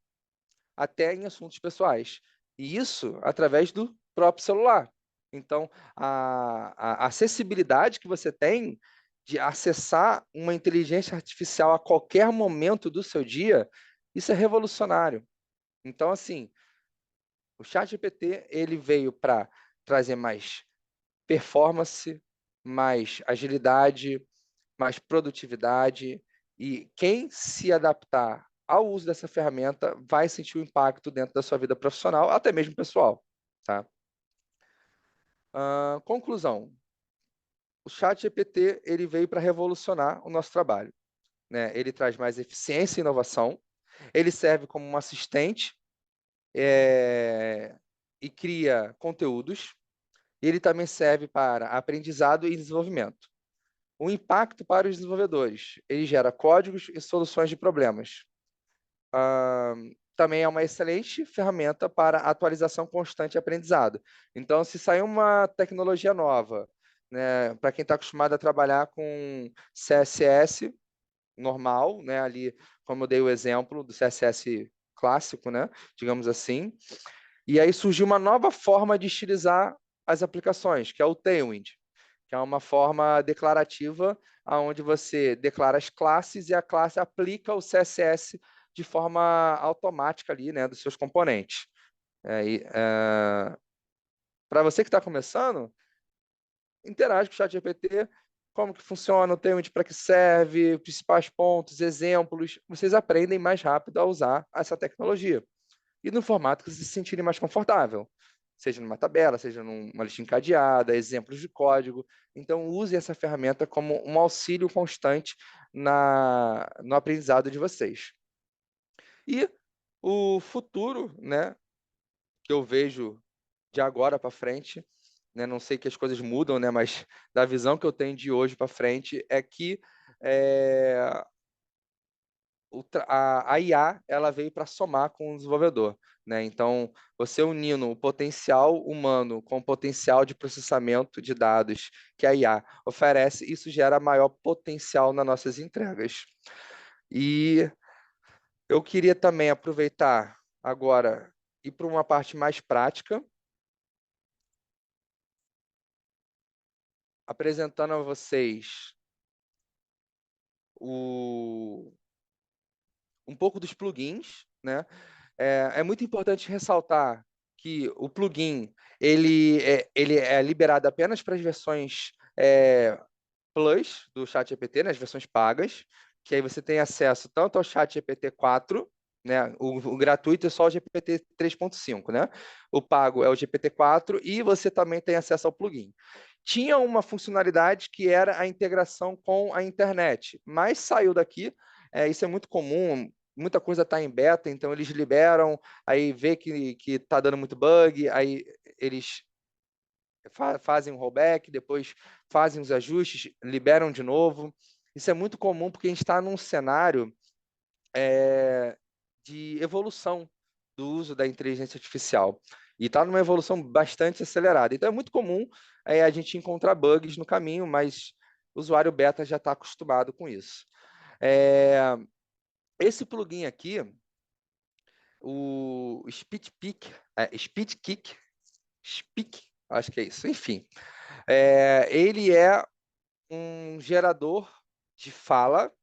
até em assuntos pessoais. E isso através do próprio celular. Então, a acessibilidade que você tem de acessar uma inteligência artificial a qualquer momento do seu dia, isso é revolucionário. Então, assim, o chat GPT ele veio para trazer mais performance, mais agilidade, mais produtividade. E quem se adaptar ao uso dessa ferramenta vai sentir o impacto dentro da sua vida profissional, até mesmo pessoal. Tá? Conclusão. O chat GPT ele veio para revolucionar o nosso trabalho. Né? Ele traz mais eficiência e inovação. Ele serve como um assistente e cria conteúdos. Ele também serve para aprendizado e desenvolvimento. O impacto para os desenvolvedores. Ele gera códigos e soluções de problemas. Também é uma excelente ferramenta para atualização constante e aprendizado. Então, se sair uma tecnologia nova, né, para quem está acostumado a trabalhar com CSS normal, né, ali, como eu dei o exemplo do CSS clássico, né, digamos assim, e aí surgiu uma nova forma de estilizar as aplicações, que é o Tailwind, que é uma forma declarativa onde você declara as classes e a classe aplica o CSS de forma automática ali, né, dos seus componentes. Para você que está começando, interage com o ChatGPT, como que funciona, o Tailwind para que serve, principais pontos, exemplos, vocês aprendem mais rápido a usar essa tecnologia. E no formato que vocês se sentirem mais confortável. Seja numa tabela, seja numa lista encadeada, exemplos de código. Então, use essa ferramenta como um auxílio constante no aprendizado de vocês. E o futuro, né, que eu vejo de agora para frente, né, não sei que as coisas mudam, né, mas da visão que eu tenho de hoje para frente, é que é, a IA ela veio para somar com o desenvolvedor. Né? Então, você unindo o potencial humano com o potencial de processamento de dados que a IA oferece, isso gera maior potencial nas nossas entregas. E eu queria também aproveitar agora ir para uma parte mais prática, apresentando a vocês um pouco dos plugins, né? É muito importante ressaltar que o plugin ele é liberado apenas para as versões Plus do ChatGPT, né, as versões pagas, que aí você tem acesso tanto ao ChatGPT 4, né, o gratuito é só o GPT 3.5, né? O pago é o GPT 4 e você também tem acesso ao plugin. Tinha uma funcionalidade que era a integração com a internet, mas saiu daqui. Isso é muito comum, muita coisa está em beta, então eles liberam, aí vê que está dando muito bug, aí eles fazem um rollback, depois fazem os ajustes, liberam de novo. Isso é muito comum porque a gente está num cenário de evolução do uso da inteligência artificial. E está numa evolução bastante acelerada. Então é muito comum a gente encontrar bugs no caminho, mas o usuário beta já está acostumado com isso. Esse plugin aqui, o SpeedKick, acho que é isso, enfim. Ele é um gerador de fala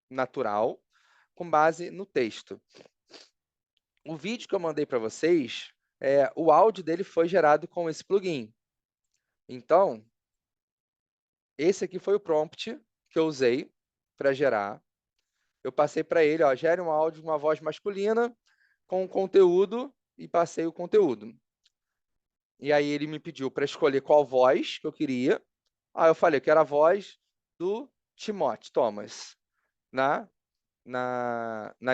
natural com base no texto. O vídeo que eu mandei para vocês, o áudio dele foi gerado com esse plugin. Então, esse aqui foi o prompt que eu usei para gerar. Eu passei para ele, ó, gere um áudio com uma voz masculina com conteúdo e passei o conteúdo. E aí ele me pediu para escolher qual voz que eu queria. Aí eu falei que era a voz do Timóteo Thomas, na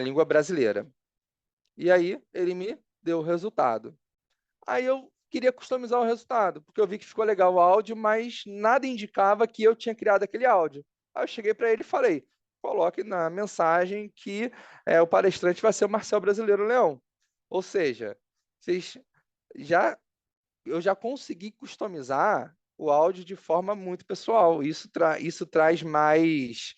língua brasileira. E aí ele me deu o resultado. Aí eu queria customizar o resultado, porque eu vi que ficou legal o áudio, mas nada indicava que eu tinha criado aquele áudio. Aí eu cheguei para ele e falei: coloque na mensagem que o palestrante vai ser o Marcel Brasileiro Leão. Ou seja, vocês já eu já consegui customizar o áudio de forma muito pessoal. Isso traz mais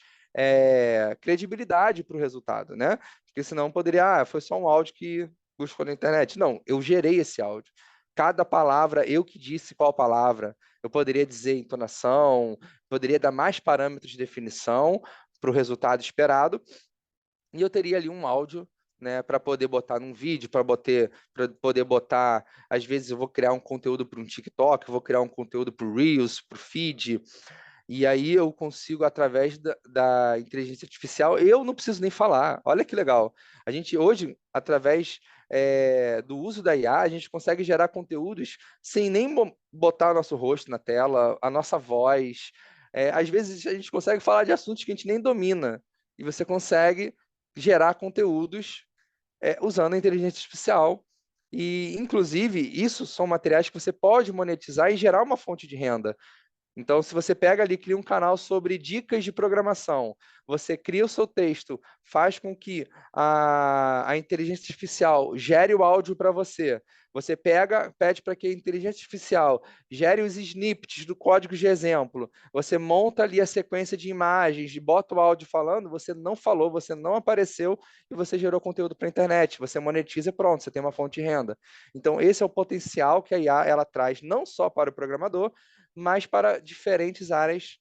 credibilidade para o resultado, né? Porque senão poderia, foi só um áudio que buscou na internet. Não, eu gerei esse áudio. Cada palavra, eu que disse qual palavra. Eu poderia dizer entonação, poderia dar mais parâmetros de definição para o resultado esperado, e eu teria ali um áudio, né, para poder botar num vídeo, para poder botar, às vezes eu vou criar um conteúdo para um TikTok, vou criar um conteúdo para o Reels, para o feed, e aí eu consigo, através da inteligência artificial, eu não preciso nem falar. Olha que legal. A gente hoje, através do uso da IA, a gente consegue gerar conteúdos sem nem botar o nosso rosto na tela, a nossa voz. Às vezes a gente consegue falar de assuntos que a gente nem domina. E você consegue gerar conteúdos usando a inteligência artificial. E, inclusive, isso são materiais que você pode monetizar e gerar uma fonte de renda. Então, se você pega ali, cria um canal sobre dicas de programação, você cria o seu texto, faz com que a inteligência artificial gere o áudio para você. Você pede para que a inteligência artificial gere os snippets do código de exemplo. Você monta ali a sequência de imagens, bota o áudio falando, você não falou, você não apareceu e você gerou conteúdo para a internet. Você monetiza e pronto, você tem uma fonte de renda. Então, esse é o potencial que a IA ela traz não só para o programador, mas para diferentes áreas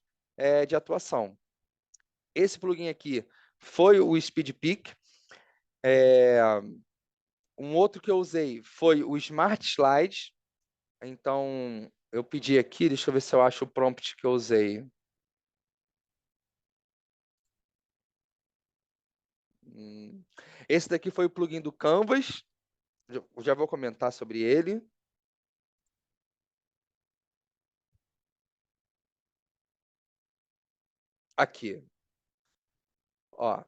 de atuação. Esse plugin aqui foi o SpeedPeak. Um outro que eu usei foi o Smart Slide. Então, eu pedi aqui, deixa eu ver se eu acho o prompt que eu usei. Esse daqui foi o plugin do Canvas. Eu já vou comentar sobre ele. Aqui. Ó,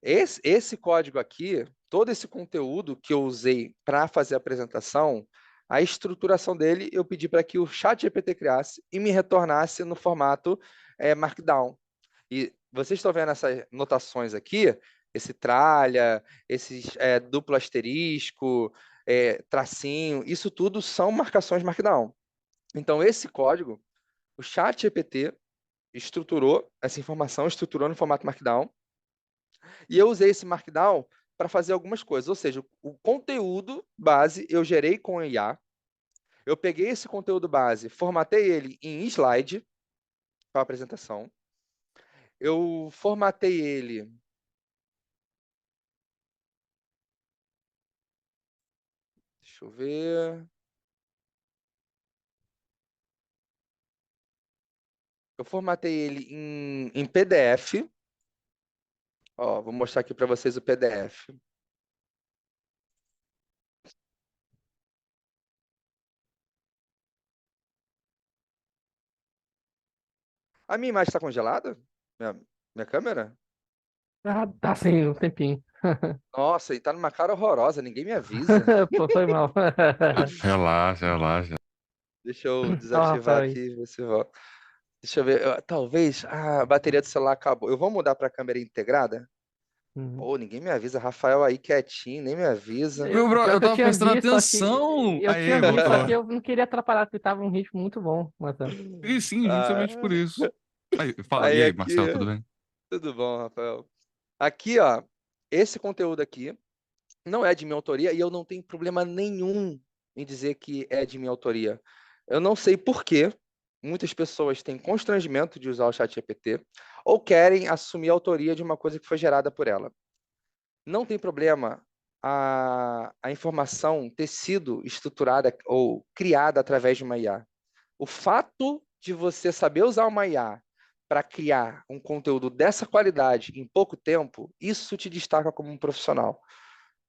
esse código aqui, todo esse conteúdo que eu usei para fazer a apresentação, a estruturação dele eu pedi para que o ChatGPT criasse e me retornasse no formato Markdown. E vocês estão vendo essas notações aqui, esse tralha, esses duplo asterisco, tracinho, isso tudo são marcações Markdown. Então, esse código, o ChatGPT estruturou essa informação, estruturou no formato Markdown, e eu usei esse Markdown para fazer algumas coisas. Ou seja, o conteúdo base eu gerei com a IA. Eu peguei esse conteúdo base, formatei ele em slide para apresentação. Eu formatei ele. Deixa eu ver. Eu formatei ele em PDF. Ó, vou mostrar aqui para vocês o PDF. A minha imagem está congelada? Minha câmera? Ah, tá sim, um tempinho. Nossa, e tá numa cara horrorosa, ninguém me avisa. Pô, foi mal. Relaxa, relaxa. Deixa eu Ó, o desativar Rafael aí. aqui, ver se volta. Deixa eu ver. Talvez. A bateria do celular acabou. Eu vou mudar para a câmera integrada? Uhum. Pô, ninguém me avisa. Rafael aí quietinho, nem me avisa. Meu bro, Pior eu que eu tava tinha prestando visto, só que atenção. eu tinha Aí, visto, só voltou. que eu não queria atrapalhar, porque tava um ritmo muito bom, Marcelo. E sim, justamente por Ah, isso. Aí, fala, e aí aí, aqui. Marcelo, tudo bem? Tudo bom, Rafael? Aqui, ó. Esse conteúdo aqui não é de minha autoria e eu não tenho problema nenhum em dizer que é de minha autoria. Eu não sei por quê muitas pessoas têm constrangimento de usar o ChatGPT ou querem assumir a autoria de uma coisa que foi gerada por ela. Não tem problema a informação ter sido estruturada ou criada através de uma IA. O fato de você saber usar uma IA para criar um conteúdo dessa qualidade em pouco tempo, isso te destaca como um profissional.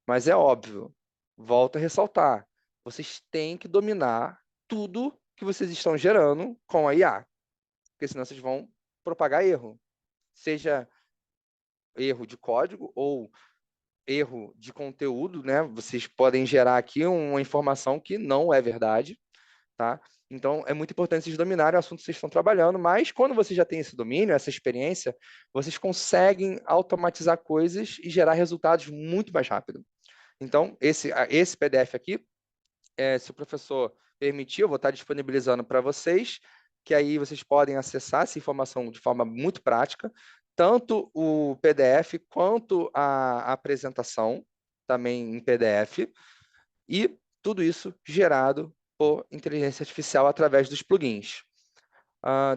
Mas é óbvio, volto a ressaltar, vocês têm que dominar tudo que vocês estão gerando com a IA, porque senão vocês vão propagar erro, seja erro de código ou erro de conteúdo, né? Vocês podem gerar aqui uma informação que não é verdade, tá? Então, é muito importante vocês dominarem o assunto que vocês estão trabalhando, mas quando vocês já têm esse domínio, essa experiência, vocês conseguem automatizar coisas e gerar resultados muito mais rápido. Então, esse PDF aqui, se o professor permitir, eu vou estar disponibilizando para vocês, que aí vocês podem acessar essa informação de forma muito prática, tanto o PDF quanto a apresentação, também em PDF, e tudo isso gerado por inteligência artificial através dos plugins.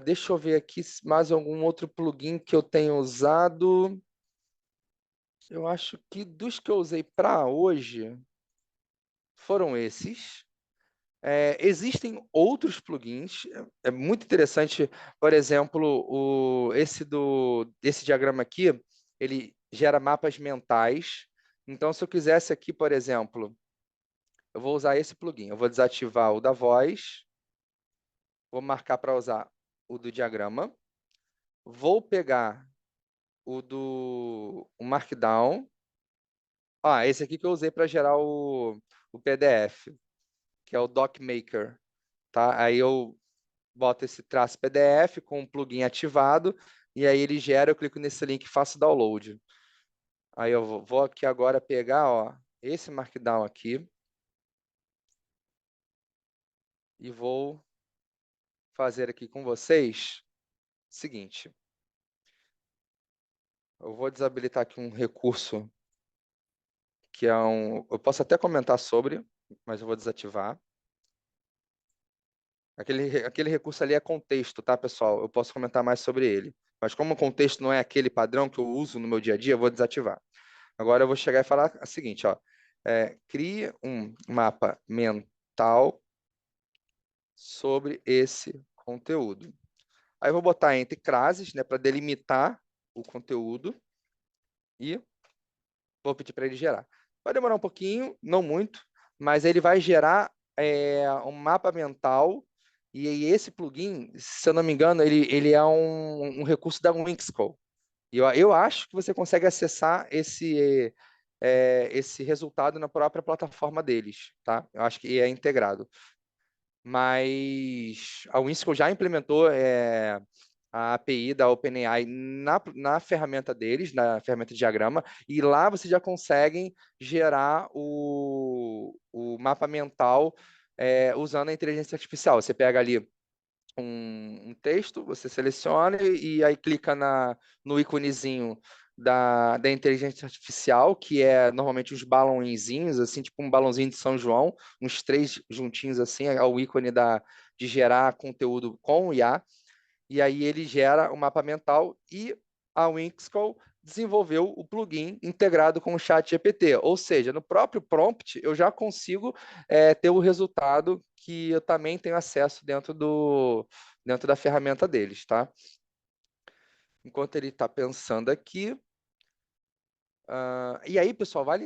Deixa eu ver aqui mais algum outro plugin que eu tenho usado. Eu acho que dos que eu usei para hoje foram esses. Existem outros plugins, é muito interessante, por exemplo, esse diagrama aqui, ele gera mapas mentais. Então, se eu quisesse aqui, por exemplo, eu vou usar esse plugin, eu vou desativar o da voz, vou marcar para usar o do diagrama, vou pegar o Markdown, esse aqui que eu usei para gerar o PDF, que é o DocMaker, tá? Aí eu boto esse traço PDF com o plugin ativado e aí ele gera, eu clico nesse link e faço download. Aí eu vou aqui agora pegar, ó, esse Markdown aqui e vou fazer aqui com vocês o seguinte. Eu vou desabilitar aqui um recurso que é eu posso até comentar sobre, mas eu vou desativar. Aquele recurso ali é contexto, tá, pessoal? Eu posso comentar mais sobre ele. Mas como o contexto não é aquele padrão que eu uso no meu dia a dia, eu vou desativar. Agora eu vou chegar e falar o seguinte, ó. Crie um mapa mental sobre esse conteúdo. Aí eu vou botar entre classes, né, para delimitar o conteúdo e vou pedir para ele gerar. Vai demorar um pouquinho, não muito, mas ele vai gerar um mapa mental e aí esse plugin, se eu não me engano, ele é um recurso da Winxcode. E eu acho que você consegue acessar esse resultado na própria plataforma deles, tá? Eu acho que é integrado. Mas a Whimsical já implementou a API da OpenAI na ferramenta deles, na ferramenta de diagrama, e lá vocês já conseguem gerar o mapa mental usando a inteligência artificial. Você pega ali um texto, você seleciona e aí clica no íconezinho da inteligência artificial, que é normalmente uns balãozinhos, assim, tipo um balãozinho de São João, uns 3 juntinhos assim, é o ícone de gerar conteúdo com o IA, e aí ele gera o mapa mental e a Winxcall desenvolveu o plugin integrado com o ChatGPT, ou seja, no próprio prompt eu já consigo ter o resultado que eu também tenho acesso dentro da ferramenta deles, tá? Enquanto ele está pensando aqui. E aí, pessoal, é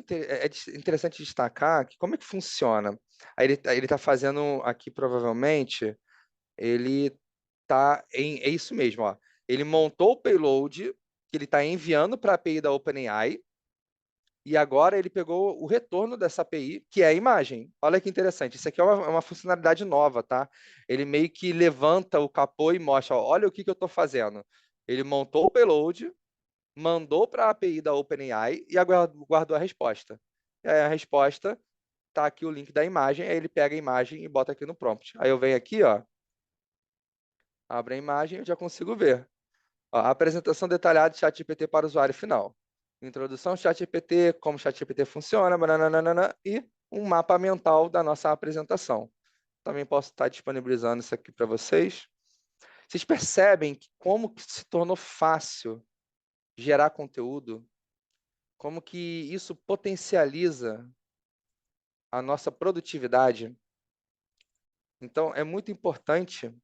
interessante destacar que como é que funciona. Aí ele está fazendo aqui, provavelmente, ele está é isso mesmo, ó. Ele montou o payload que ele está enviando para a API da OpenAI, e agora ele pegou o retorno dessa API, que é a imagem. Olha que interessante, isso aqui é uma funcionalidade nova, tá? Ele meio que levanta o capô e mostra, ó, olha o que eu estou fazendo. Ele montou o payload, mandou para a API da OpenAI e guardou a resposta. E aí a resposta tá aqui o link da imagem, aí ele pega a imagem e bota aqui no prompt. Aí eu venho aqui, ó, abro a imagem e eu já consigo ver. Ó, a apresentação detalhada de ChatGPT para o usuário final. Introdução ChatGPT, como ChatGPT funciona, bananana, e um mapa mental da nossa apresentação. Também posso estar disponibilizando isso aqui para vocês. Vocês percebem como que se tornou fácil gerar conteúdo, como que isso potencializa a nossa produtividade. Então, é muito importante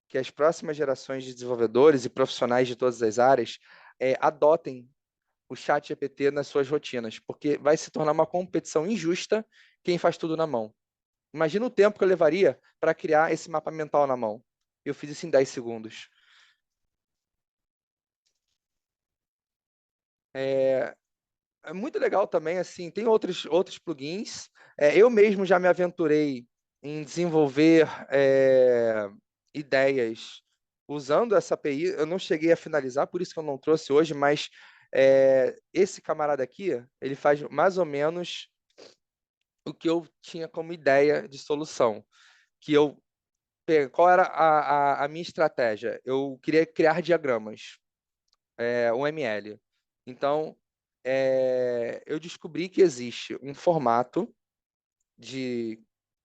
que as próximas gerações de desenvolvedores e profissionais de todas as áreas adotem o ChatGPT nas suas rotinas, porque vai se tornar uma competição injusta quem faz tudo na mão. Imagina o tempo que eu levaria para criar esse mapa mental na mão. Eu fiz isso em 10 segundos. É muito legal também, assim, tem outros plugins. Eu mesmo já me aventurei em desenvolver ideias usando essa API. Eu não cheguei a finalizar, por isso que eu não trouxe hoje, mas esse camarada aqui, ele faz mais ou menos o que eu tinha como ideia de solução. Qual era a minha estratégia? Eu queria criar diagramas, um ML. Então, eu descobri que existe um formato de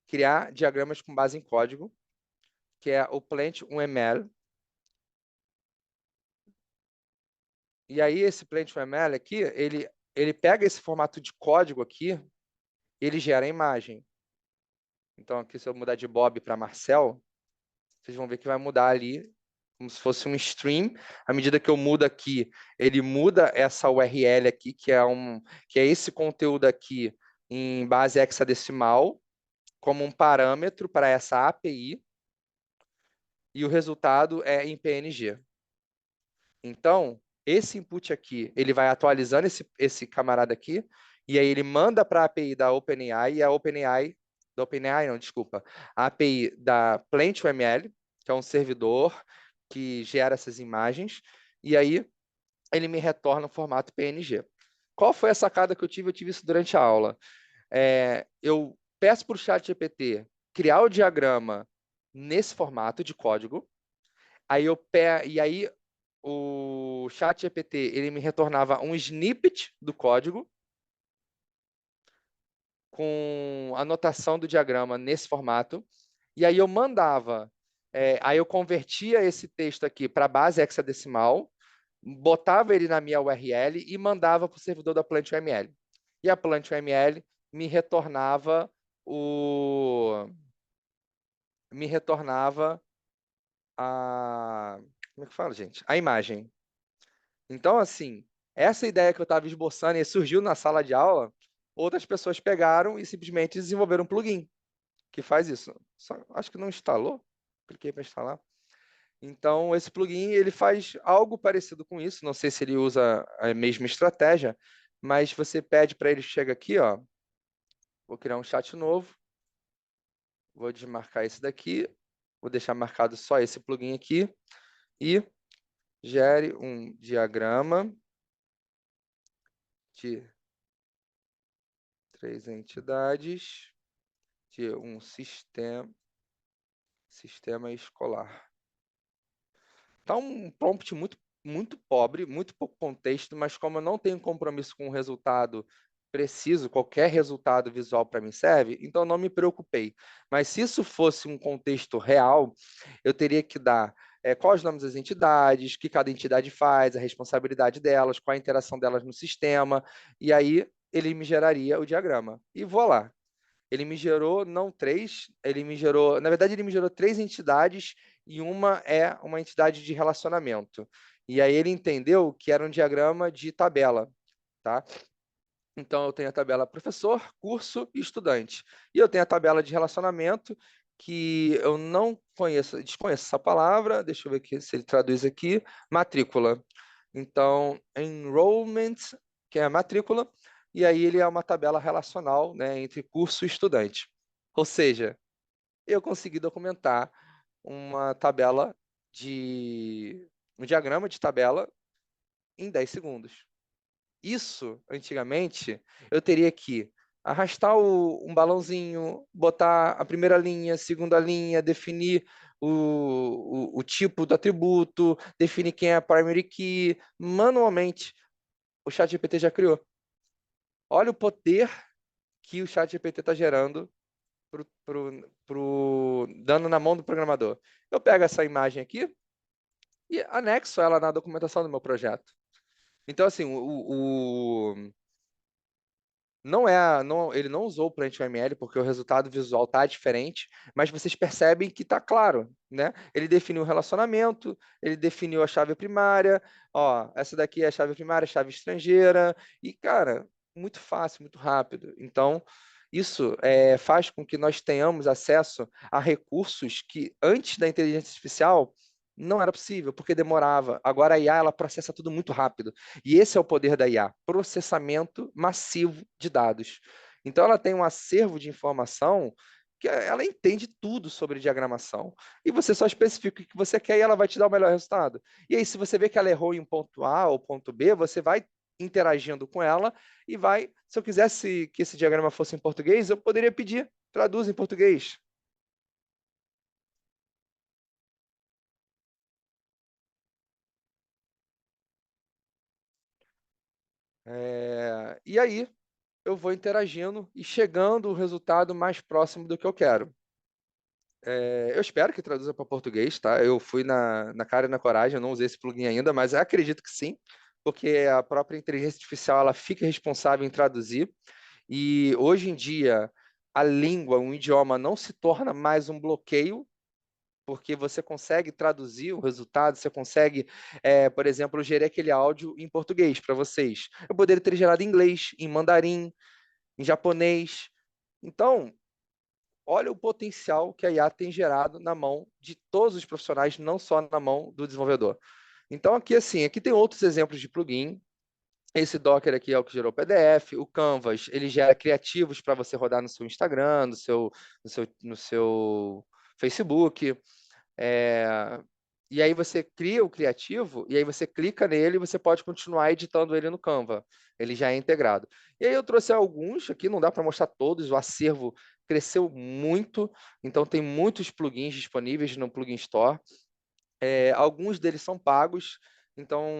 criar diagramas com base em código, que é o Plant 1ML. E aí, esse Plant 1ML aqui, ele pega esse formato de código aqui, ele gera a imagem. Então, aqui, se eu mudar de Bob para Marcel, vocês vão ver que vai mudar ali, como se fosse um stream. À medida que eu mudo aqui, ele muda essa URL aqui, que é esse conteúdo aqui em base hexadecimal, como um parâmetro para essa API, e o resultado é em PNG. Então, esse input aqui, ele vai atualizando esse camarada aqui, e aí ele manda para a API da OpenAI, e a OpenAI não, desculpa, a API da PlantUML, que é um servidor que gera essas imagens, e aí ele me retorna o formato PNG. Qual foi a sacada que eu tive? Eu tive isso durante a aula. Eu peço para o ChatGPT criar o diagrama nesse formato de código, e aí o ChatGPT ele me retornava um snippet do código com a anotação do diagrama nesse formato, e aí eu mandava, aí eu convertia esse texto aqui para a base hexadecimal, botava ele na minha URL e mandava para o servidor da PlantUML. E a PlantUML me retornava me retornava como é que fala, gente? A imagem. Então, assim, essa ideia que eu estava esboçando e surgiu na sala de aula, outras pessoas pegaram e simplesmente desenvolveram um plugin que faz isso. Acho que não instalou, cliquei para instalar. Então, esse plugin ele faz algo parecido com isso. Não sei se ele usa a mesma estratégia, mas você pede para ele, chega aqui, ó, vou criar um chat novo, vou desmarcar esse daqui, vou deixar marcado só esse plugin aqui e gere um diagrama de 3 entidades de um sistema escolar. Tá um prompt muito muito pobre, muito pouco contexto, mas como eu não tenho compromisso com o resultado preciso, qualquer resultado visual para mim serve, então não me preocupei. Mas se isso fosse um contexto real, eu teria que dar quais os nomes das entidades, o que cada entidade faz, a responsabilidade delas, qual a interação delas no sistema, e aí ele me geraria o diagrama. E vou lá. Ele me gerou, não três, ele me gerou, na verdade, ele me gerou três entidades e uma é uma entidade de relacionamento. E aí ele entendeu que era um diagrama de tabela, tá? Então eu tenho a tabela professor, curso e estudante. E eu tenho a tabela de relacionamento, que eu não conheço, desconheço essa palavra, deixa eu ver aqui se ele traduz aqui, matrícula. Então, enrollment, que é a matrícula, e aí ele é uma tabela relacional, né, entre curso e estudante. Ou seja, eu consegui documentar uma tabela um diagrama de tabela em 10 segundos. Isso, antigamente, eu teria que arrastar um balãozinho, botar a primeira linha, segunda linha, definir o tipo do atributo, definir quem é a primary key, manualmente. O ChatGPT já criou. Olha o poder que o ChatGPT está gerando dando na mão do programador. Eu pego essa imagem aqui e anexo ela na documentação do meu projeto. Então, assim, ele não usou o PlantML porque o resultado visual está diferente, mas vocês percebem que está claro, né? Ele definiu o relacionamento, ele definiu a chave primária, ó, essa daqui é a chave primária, a chave estrangeira, e, cara, muito fácil, muito rápido. Então, isso faz com que nós tenhamos acesso a recursos que, antes da inteligência artificial, não era possível, porque demorava. Agora a IA, ela processa tudo muito rápido. E esse é o poder da IA, processamento massivo de dados. Então, ela tem um acervo de informação que ela entende tudo sobre diagramação. E você só especifica o que você quer e ela vai te dar o melhor resultado. E aí, se você vê que ela errou em um ponto A ou ponto B, você vai interagindo com ela e vai. Se eu quisesse que esse diagrama fosse em português, eu poderia pedir, traduz em português. E aí, eu vou interagindo e chegando o resultado mais próximo do que eu quero. Eu espero que traduza para português, tá? Eu fui na cara e na coragem, eu não usei esse plugin ainda, mas eu acredito que sim, porque a própria inteligência artificial ela fica responsável em traduzir. E hoje em dia, a língua, um idioma, não se torna mais um bloqueio, porque você consegue traduzir o resultado, você consegue, por exemplo, gerar aquele áudio em português para vocês. Eu poderia ter gerado em inglês, em mandarim, em japonês. Então, olha o potencial que a IA tem gerado na mão de todos os profissionais, não só na mão do desenvolvedor. Então, aqui assim, aqui tem outros exemplos de plugin. Esse Docker aqui é o que gerou o PDF. O Canvas, ele gera criativos para você rodar no seu Instagram, no seu Facebook. É, E aí você cria o criativo, e aí você clica nele e você pode continuar editando ele no Canva. Ele já é integrado. E aí eu trouxe alguns aqui, não dá para mostrar todos, o acervo cresceu muito, então tem muitos plugins disponíveis no Plugin Store. Alguns deles são pagos, então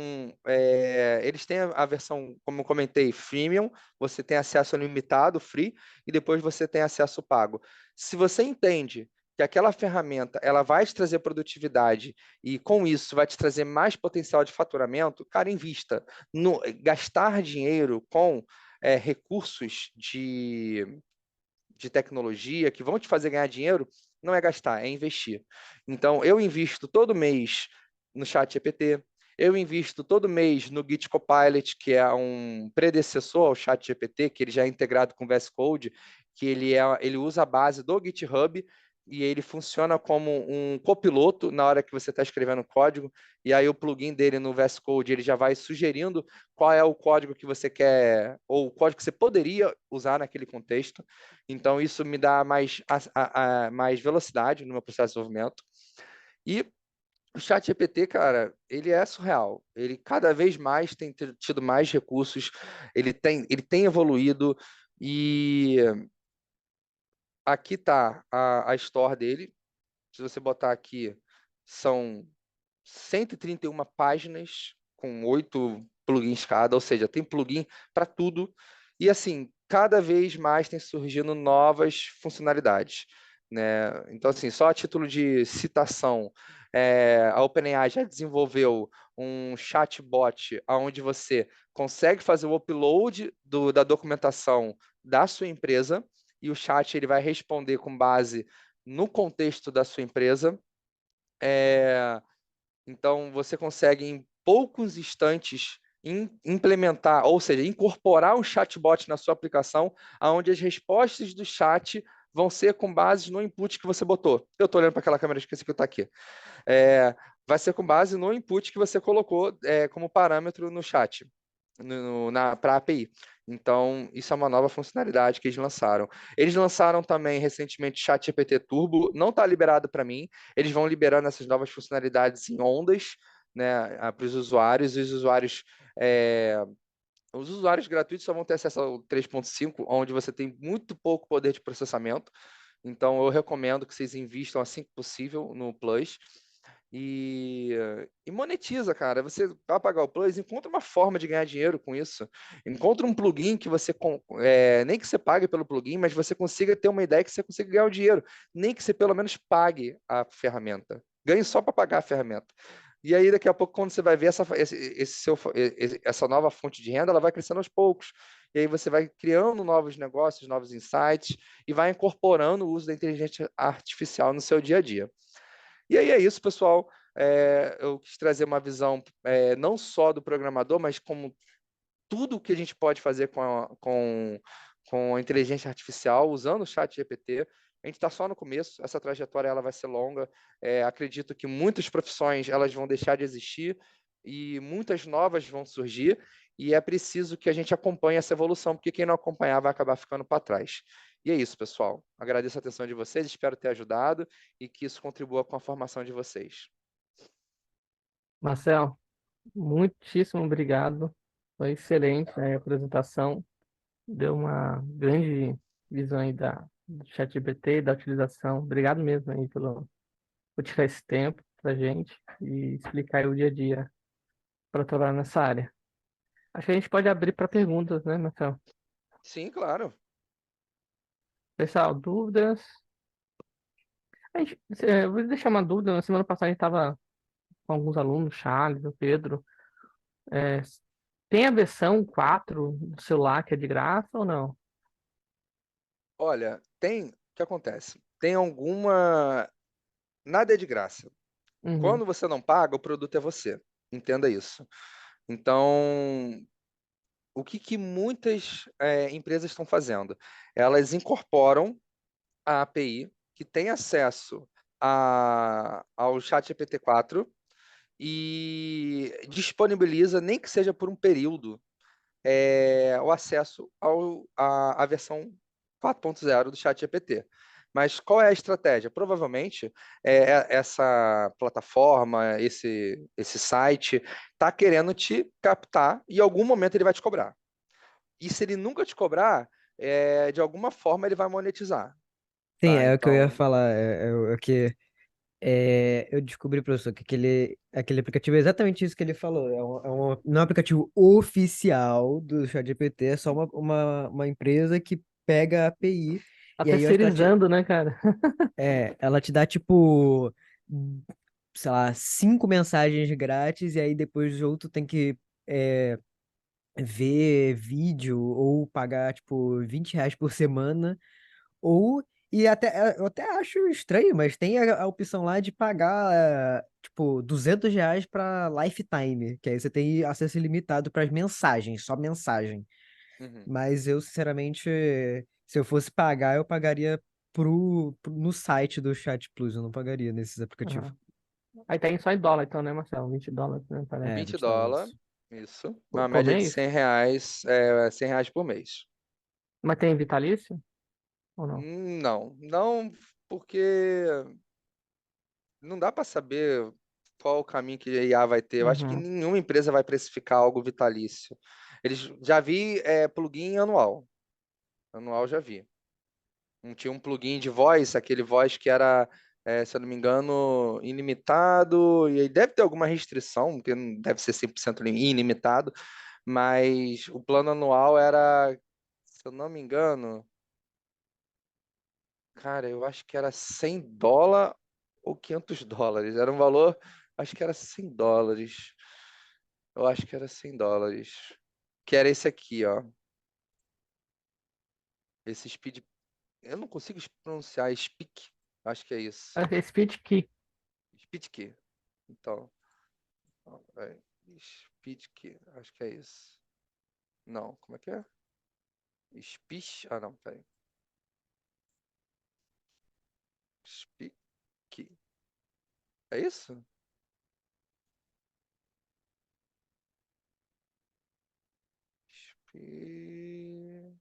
eles têm a versão, como eu comentei, freemium, você tem acesso limitado, free, e depois você tem acesso pago. Se você entende que aquela ferramenta ela vai te trazer produtividade e com isso vai te trazer mais potencial de faturamento, cara, invista. Gastar dinheiro com recursos de tecnologia que vão te fazer ganhar dinheiro, não é gastar, é investir. Então, eu invisto todo mês no ChatGPT, eu invisto todo mês no Git Copilot, que é um predecessor ao ChatGPT, que ele já é integrado com o VS Code, que ele usa a base do GitHub e ele funciona como um copiloto na hora que você está escrevendo código, e aí o plugin dele no VS Code ele já vai sugerindo qual é o código que você quer, ou o código que você poderia usar naquele contexto. Então, isso me dá mais velocidade no meu processo de desenvolvimento. E o ChatGPT, cara, ele é surreal. Ele cada vez mais tem tido mais recursos, ele tem evoluído, e aqui está a store dele. Se você botar aqui, são 131 páginas com 8 plugins cada, ou seja, tem plugin para tudo. E assim, cada vez mais tem surgindo novas funcionalidades, né? Então, assim, só a título de citação, a OpenAI já desenvolveu um chatbot onde você consegue fazer o upload da documentação da sua empresa e o chat ele vai responder com base no contexto da sua empresa. Então, você consegue, em poucos instantes, implementar, ou seja, incorporar um chatbot na sua aplicação, onde as respostas do chat vão ser com base no input que você botou. Eu estou olhando para aquela câmera, esqueci que está aqui. Vai ser com base no input que você colocou como parâmetro no chat, para a API. Então, isso é uma nova funcionalidade que eles lançaram. Eles lançaram também recentemente o ChatGPT Turbo, não está liberado para mim. Eles vão liberando essas novas funcionalidades em ondas, né, para os usuários. Os usuários gratuitos só vão ter acesso ao 3.5, onde você tem muito pouco poder de processamento. Então, eu recomendo que vocês invistam assim que possível no Plus. E monetiza, cara. Você vai pagar o Plus, encontra uma forma de ganhar dinheiro com isso. Encontra um plugin que você, nem que você pague pelo plugin, mas você consiga ter uma ideia que você consiga ganhar o dinheiro. Nem que você pelo menos pague a ferramenta. Ganhe só para pagar a ferramenta. E aí, daqui a pouco, quando você vai ver essa nova fonte de renda, ela vai crescendo aos poucos. E aí você vai criando novos negócios, novos insights e vai incorporando o uso da inteligência artificial no seu dia a dia. E aí é isso, pessoal. Eu quis trazer uma visão não só do programador, mas como tudo que a gente pode fazer com a inteligência artificial, usando o chat GPT. A gente está só no começo, essa trajetória ela vai ser longa. Acredito que muitas profissões elas vão deixar de existir e muitas novas vão surgir, e é preciso que a gente acompanhe essa evolução, porque quem não acompanhar vai acabar ficando para trás. E é isso, pessoal. Agradeço a atenção de vocês, espero ter ajudado e que isso contribua com a formação de vocês. Marcel, muitíssimo obrigado. Foi excelente, né, a apresentação. Deu uma grande visão aí do ChatGPT, da utilização. Obrigado mesmo aí por tirar esse tempo pra gente e explicar aí o dia a dia para atuar nessa área. Acho que a gente pode abrir para perguntas, né, Marcel? Sim, claro. Pessoal, dúvidas? Eu vou deixar uma dúvida. Na semana passada a gente estava com alguns alunos, Charles, o Pedro. É, tem a versão 4 do celular que é de graça ou não? Olha, o que acontece? Tem alguma. Nada é de graça. Uhum. Quando você não paga, o produto é você. Entenda isso. Então, o que muitas empresas estão fazendo? Elas incorporam a API que tem acesso ao ChatGPT 4 e disponibiliza, nem que seja por um período, o acesso à versão 4.0 do ChatGPT. Mas qual é a estratégia? Provavelmente essa plataforma, esse site, está querendo te captar e em algum momento ele vai te cobrar. E se ele nunca te cobrar, de alguma forma ele vai monetizar. Sim, Tá? é o que eu ia Então, falar. É o que eu descobri, professor, que aquele aplicativo é exatamente isso que ele falou. Não é um aplicativo oficial do ChatGPT, é só uma empresa que pega a API Tá e aí eu acho que terceirizando, né, cara? ela te dá tipo, sei lá, 5 mensagens grátis e aí depois o outro tem que é, ver vídeo ou pagar tipo R$ 20 por semana. Ou, e até, eu até acho estranho, mas tem a opção lá de pagar, tipo, R$ 200 para lifetime, que aí você tem acesso ilimitado para as mensagens, só mensagem. uhum. Mas eu, sinceramente, se eu fosse pagar, eu pagaria no site do Chat Plus, eu não pagaria nesses aplicativos. Aham. Aí tá só em dólar, então, né, Marcelo? US$ 20, né, parece. 20 US$ 20. isso. Por Uma por média de mês? R$ 100, R$ 100 por mês. Mas tem vitalício ou não? Não, não, porque não dá para saber qual o caminho que a IA vai ter. Eu acho que Uhum. nenhuma empresa vai precificar algo vitalício. Eles já vi plugin anual. Anual já vi. Tinha um plugin de voz, aquele voz que era se eu não me engano, ilimitado, e aí deve ter alguma restrição, porque não deve ser 100% ilimitado, mas o plano anual era, se eu não me engano, cara, eu acho que era $100 ou $500. Era um valor, acho que era $100. Eu acho que era $100. Que era esse aqui, ó. Esse Speed. Eu não consigo pronunciar. Speak. Acho que é isso. É Speed Key. Speed Key. Então. Speed Key. Acho que é isso. Não, como é que é? Speech. Ah, não, peraí. Speak Key. É isso? Speed.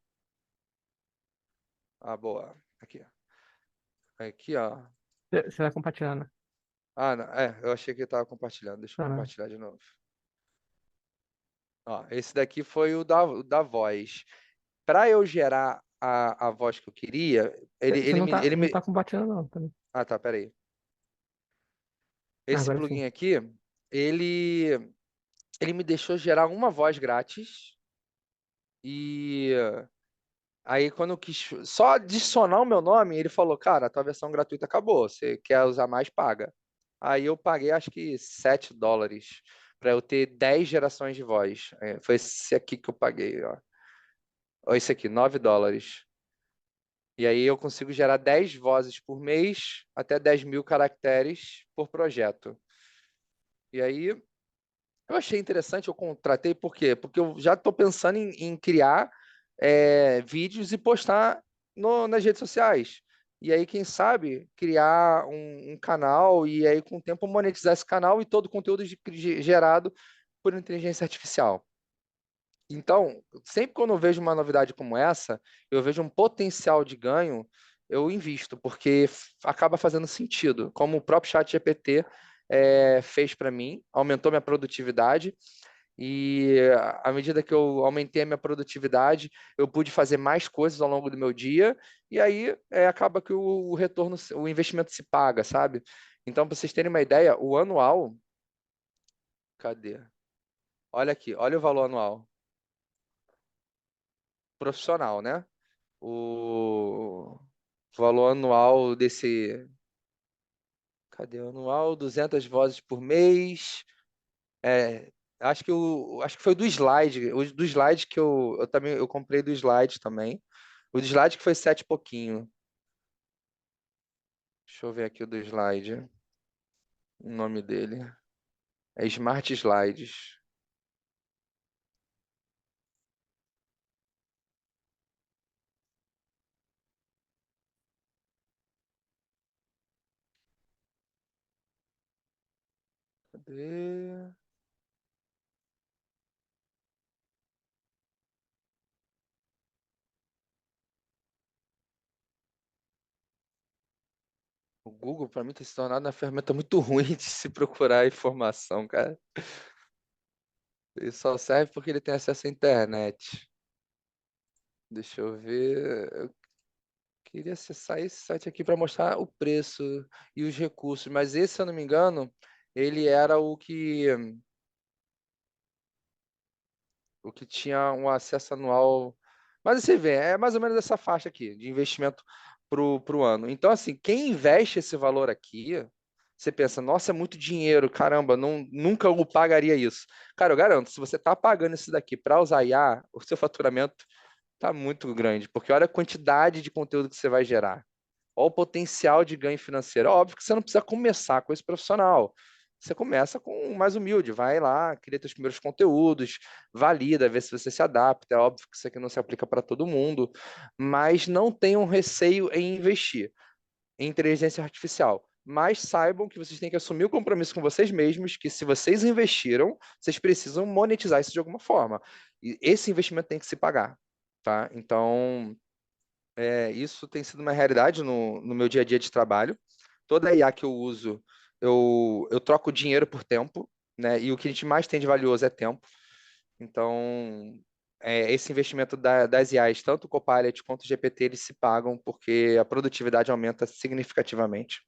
Ah, boa. Aqui, ó. Aqui, ó. Você vai compartilhando. Ah, não, eu achei que eu estava compartilhando. Deixa eu Não, não. compartilhar de novo. Ó, esse daqui foi o da voz. Para eu gerar a voz que eu queria, ele, Você ele não me, tá, ele não me... tá compartilhando, não. Também. Ah, tá, peraí. Ah, Esse agora sim. plugin aqui, ele, ele me deixou gerar uma voz grátis e aí quando eu quis só adicionar o meu nome, ele falou, cara, a tua versão gratuita acabou, você quer usar mais, paga. Aí eu paguei acho que $7 para eu ter 10 gerações de voz. Foi esse aqui que eu paguei, ó. Ó, esse aqui, $9. E aí eu consigo gerar 10 vozes por mês, até 10.000 caracteres por projeto. E aí eu achei interessante, eu contratei, por quê? Porque eu já estou pensando em criar vídeos e postar nas redes sociais. E aí, quem sabe, criar um canal e aí, com o tempo, monetizar esse canal e todo o conteúdo gerado por inteligência artificial. Então, sempre quando eu vejo uma novidade como essa, eu vejo um potencial de ganho, eu invisto, porque acaba fazendo sentido. Como o próprio ChatGPT fez para mim, aumentou minha produtividade, e à medida que eu aumentei a minha produtividade, eu pude fazer mais coisas ao longo do meu dia, e aí acaba que o retorno, o investimento se paga, sabe? Então, para vocês terem uma ideia, o anual. Cadê? Olha aqui, olha o valor anual. Profissional, né? O valor anual desse. Cadê o anual? 200 vozes por mês. É, acho que foi do slide. O do slide que eu também eu comprei do slide também. O do slide que foi 7 e pouquinho. Deixa eu ver aqui o do slide. O nome dele. É Smart Slides. Cadê? O Google, para mim, tem se tornado uma ferramenta muito ruim de se procurar informação, cara. Ele só serve porque ele tem acesso à internet. Deixa eu ver. Eu queria acessar esse site aqui para mostrar o preço e os recursos, mas esse, se eu não me engano, ele era o que tinha um acesso anual. Mas você vê, é mais ou menos essa faixa aqui de investimento pro ano. Então, assim, quem investe esse valor aqui, você pensa, nossa, é muito dinheiro, caramba, não, nunca eu pagaria isso. Cara, eu garanto, se você está pagando isso daqui para usar IA, o seu faturamento tá muito grande, porque olha a quantidade de conteúdo que você vai gerar. Olha o potencial de ganho financeiro. É óbvio que você não precisa começar com esse profissional. Você começa com o mais humilde, vai lá, cria seus primeiros conteúdos, valida, vê se você se adapta. É óbvio que isso aqui não se aplica para todo mundo, mas não tenham receio em investir em inteligência artificial. Mas saibam que vocês têm que assumir o compromisso com vocês mesmos, que se vocês investiram, vocês precisam monetizar isso de alguma forma. E esse investimento tem que se pagar, tá? Então, isso tem sido uma realidade no meu dia a dia de trabalho. Toda IA que eu uso, eu troco dinheiro por tempo, né? E o que a gente mais tem de valioso é tempo. Então, esse investimento das IAs, tanto o Copilot quanto o GPT, eles se pagam porque a produtividade aumenta significativamente.